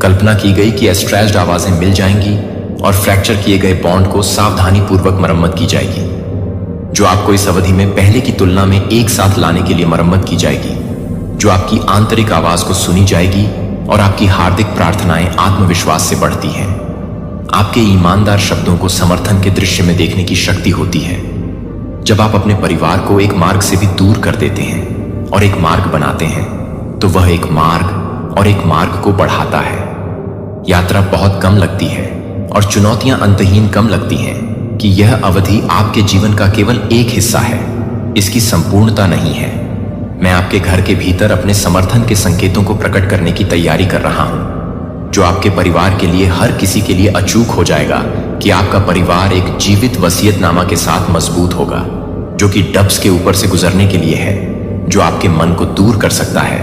कल्पना की गई कि एस्ट्रेस्ड आवाजें मिल जाएंगी और फ्रैक्चर किए गए बॉन्ड को सावधानी पूर्वक मरम्मत की जाएगी, जो आपको इस अवधि में पहले की तुलना में एक साथ लाने के लिए मरम्मत की जाएगी, जो आपकी आंतरिक आवाज को सुनी जाएगी और आपकी हार्दिक प्रार्थनाएं आत्मविश्वास से बढ़ती हैं। आपके ईमानदार शब्दों को समर्थन के दृश्य में देखने की शक्ति होती है। जब आप अपने परिवार को एक मार्ग से भी दूर कर देते हैं और एक मार्ग बनाते हैं, तो वह एक मार्ग और एक मार्ग को बढ़ाता है। यात्रा बहुत कम लगती है और चुनौतियां अंतहीन कम लगती हैं कि यह अवधि आपके जीवन का केवल एक हिस्सा है, इसकी संपूर्णता नहीं है। मैं आपके घर के भीतर अपने समर्थन के संकेतों को प्रकट करने की तैयारी कर रहा हूं। जो आपके परिवार के लिए, हर किसी के लिए अचूक हो जाएगा कि आपका परिवार एक जीवित वसीयतनामा के साथ मजबूत होगा, जो कि डब्स के ऊपर से गुजरने के लिए है, जो आपके मन को दूर कर सकता है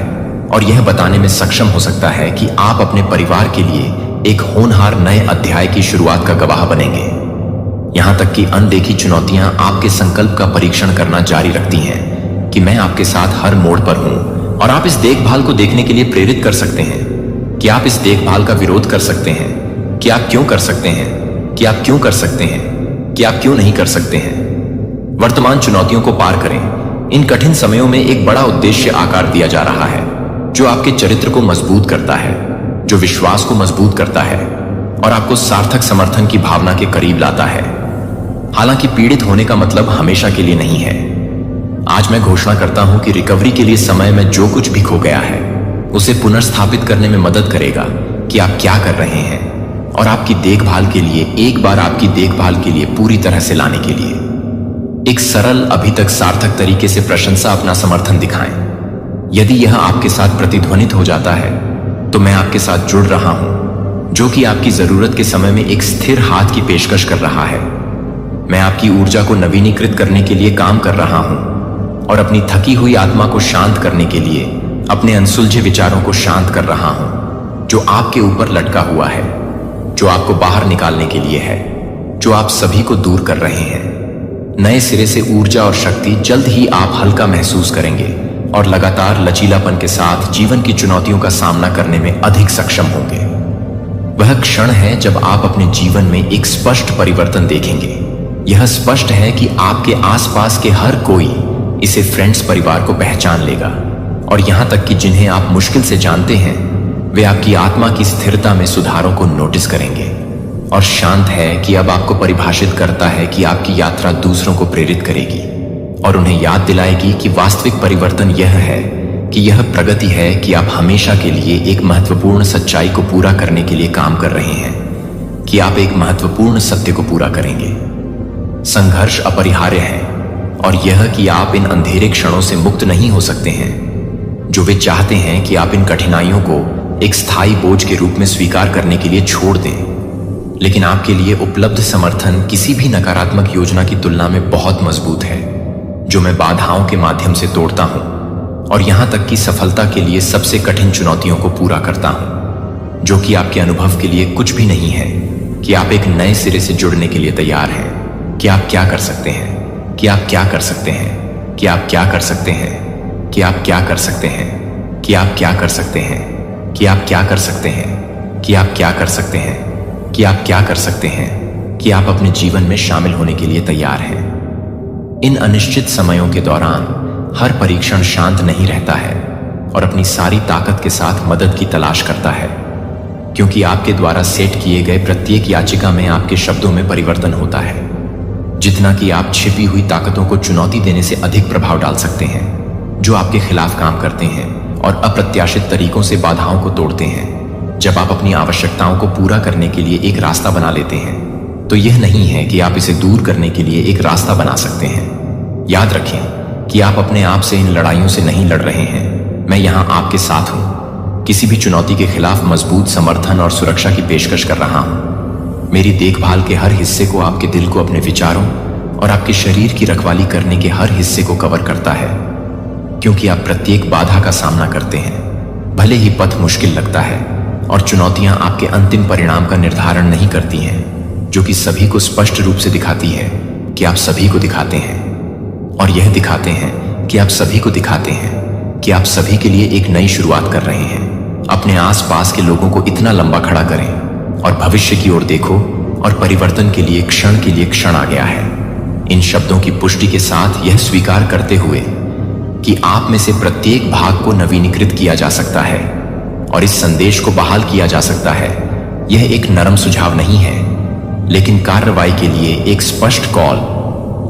और यह बताने में सक्षम हो सकता है कि आप अपने परिवार के लिए एक होनहार नए अध्याय की शुरुआत का गवाह बनेंगे। यहां तक कि अनदेखी चुनौतियां आपके संकल्प का परीक्षण करना जारी रखती हैं कि मैं आपके साथ हर मोड़ पर हूं, और आप इस देखभाल को देखने के लिए प्रेरित कर सकते हैं कि आप इस देखभाल का विरोध कर सकते हैं, कि आप क्यों कर सकते हैं, कि आप क्यों कर सकते हैं, कि आप क्यों नहीं कर सकते हैं। वर्तमान चुनौतियों को पार करें। इन कठिन समयों में एक बड़ा उद्देश्य आकार दिया जा रहा है, जो आपके चरित्र को मजबूत करता है, जो विश्वास को मजबूत करता है और आपको सार्थक समर्थन की भावना के करीब लाता है। हालांकि पीड़ित होने का मतलब हमेशा के लिए नहीं है। आज मैं घोषणा करता हूं कि रिकवरी के लिए समय में जो कुछ भी खो गया है उसे पुनर्स्थापित करने में मदद करेगा कि आप क्या कर रहे हैं, और आपकी देखभाल के लिए, एक बार आपकी देखभाल के लिए पूरी तरह से लाने के लिए एक सरल, अभी तक सार्थक तरीके से प्रशंसा, अपना समर्थन दिखाएं। यदि यह आपके साथ प्रतिध्वनित हो जाता है तो मैं आपके साथ जुड़ रहा हूं, जो कि आपकी जरूरत के समय में एक स्थिर हाथ की पेशकश कर रहा है। मैं आपकी ऊर्जा को नवीनीकृत करने के लिए काम कर रहा हूं और अपनी थकी हुई आत्मा को शांत करने के लिए अपने अनसुलझे विचारों को शांत कर रहा हूं, जो आपके ऊपर लटका हुआ है, जो आपको बाहर निकालने के लिए है, जो आप सभी को दूर कर रहे हैं। नए सिरे से ऊर्जा और शक्ति, जल्द ही आप हल्का महसूस करेंगे और लगातार लचीलापन के साथ जीवन की चुनौतियों का सामना करने में अधिक सक्षम होंगे। वह क्षण है जब आप अपने जीवन में एक स्पष्ट परिवर्तन देखेंगे। यह स्पष्ट है कि आपके आसपास के हर कोई इसे फ्रेंड्स, परिवार को पहचान लेगा, और यहां तक कि जिन्हें आप मुश्किल से जानते हैं वे आपकी आत्मा की स्थिरता में सुधारों को नोटिस करेंगे। और शांत है कि अब आपको परिभाषित करता है कि आपकी यात्रा दूसरों को प्रेरित करेगी और उन्हें याद दिलाएगी कि वास्तविक परिवर्तन यह है कि यह प्रगति है, कि आप हमेशा के लिए एक महत्वपूर्ण सच्चाई को पूरा करने के लिए काम कर रहे हैं, कि आप एक महत्वपूर्ण सत्य को पूरा करेंगे। संघर्ष अपरिहार्य है, और यह कि आप इन अंधेरे क्षणों से मुक्त नहीं हो सकते हैं, जो वे चाहते हैं कि आप इन कठिनाइयों को एक स्थायी बोझ के रूप में स्वीकार करने के लिए छोड़ दें। लेकिन आपके लिए उपलब्ध समर्थन किसी भी नकारात्मक योजना की तुलना में बहुत मजबूत है, जो मैं बाधाओं के माध्यम से तोड़ता हूं और यहां तक कि सफलता के लिए सबसे कठिन चुनौतियों को पूरा करता हूं, जो कि आपके अनुभव के लिए कुछ भी नहीं है, कि आप एक नए सिरे से जुड़ने के लिए तैयार हैं, कि आप क्या कर सकते हैं, कि आप क्या कर सकते हैं, कि आप क्या कर सकते हैं, कि आप क्या कर सकते हैं, कि आप क्या कर सकते हैं, कि आप क्या कर सकते हैं, कि आप क्या कर सकते हैं, कि आप क्या कर सकते हैं, कि आप अपने जीवन में शामिल होने के लिए तैयार हैं। इन अनिश्चित समयों के दौरान हर परीक्षण शांत नहीं रहता है और अपनी सारी ताकत के साथ मदद की तलाश करता है, क्योंकि आपके द्वारा सेट किए गए प्रत्येक याचिका में आपके शब्दों में परिवर्तन होता है, जितना कि आप छिपी हुई ताकतों को चुनौती देने से अधिक प्रभाव डाल सकते हैं, जो आपके खिलाफ काम करते हैं और अप्रत्याशित तरीकों से बाधाओं को तोड़ते हैं। जब आप अपनी आवश्यकताओं को पूरा करने के लिए एक रास्ता बना लेते हैं, तो यह नहीं है कि आप इसे दूर करने के लिए एक रास्ता बना सकते हैं। याद रखें कि आप अपने आप से इन लड़ाइयों से नहीं लड़ रहे हैं। मैं यहां आपके साथ हूं, किसी भी चुनौती के खिलाफ मजबूत समर्थन और सुरक्षा की पेशकश कर रहा हूं। मेरी देखभाल के हर हिस्से को, आपके दिल को अपने विचारों और आपके शरीर की रखवाली करने के हर हिस्से को कवर करता है, क्योंकि आप प्रत्येक बाधा का सामना करते हैं। भले ही पथ मुश्किल लगता है और चुनौतियां आपके अंतिम परिणाम का निर्धारण नहीं करती हैं, जो कि सभी को स्पष्ट रूप से दिखाती है कि आप सभी को दिखाते हैं, और यह दिखाते हैं कि आप सभी को दिखाते हैं कि आप सभी के लिए एक नई शुरुआत कर रहे हैं। अपने आसपास के लोगों को इतना लंबा खड़ा करें और भविष्य की ओर देखो, और परिवर्तन के लिए क्षण आ गया है। इन शब्दों की पुष्टि के साथ यह स्वीकार करते हुए कि आप में से प्रत्येक भाग को नवीनीकृत किया जा सकता है और इस संदेश को बहाल किया जा सकता है। यह एक नरम सुझाव नहीं है, लेकिन कार्रवाई के लिए एक स्पष्ट कॉल,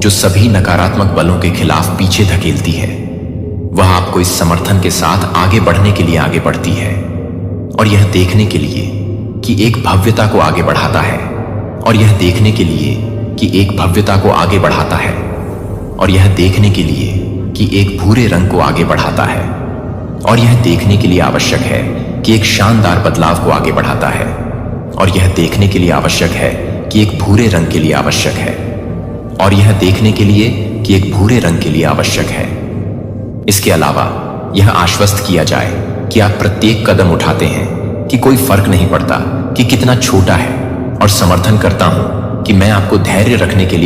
जो सभी नकारात्मक बलों के खिलाफ पीछे धकेलती है। वह आपको इस समर्थन के साथ आगे बढ़ने के लिए आगे बढ़ती है, और यह देखने के लिए कि एक भव्यता को आगे बढ़ाता है, और यह देखने के लिए कि एक भव्यता को आगे बढ़ाता है, और यह देखने के लिए कि एक भूरे रंग को आगे बढ़ाता है, और यह देखने के लिए आवश्यक है कि एक शानदार बदलाव को आगे बढ़ाता है, और यह देखने के लिए आवश्यक है कि एक भूरे रंग के लिए आवश्यक है, और यह देखने के लिए कि एक भूरे रंग के लिए आवश्यक है। इसके अलावा यह आश्वस्त किया जाए कि आप प्रत्येक कदम उठाते हैं कि कोई फर्क नहीं पड़ता कि कितना छोटा है, और समर्थन करता हूं कि मैं आपको धैर्य रखने के लिए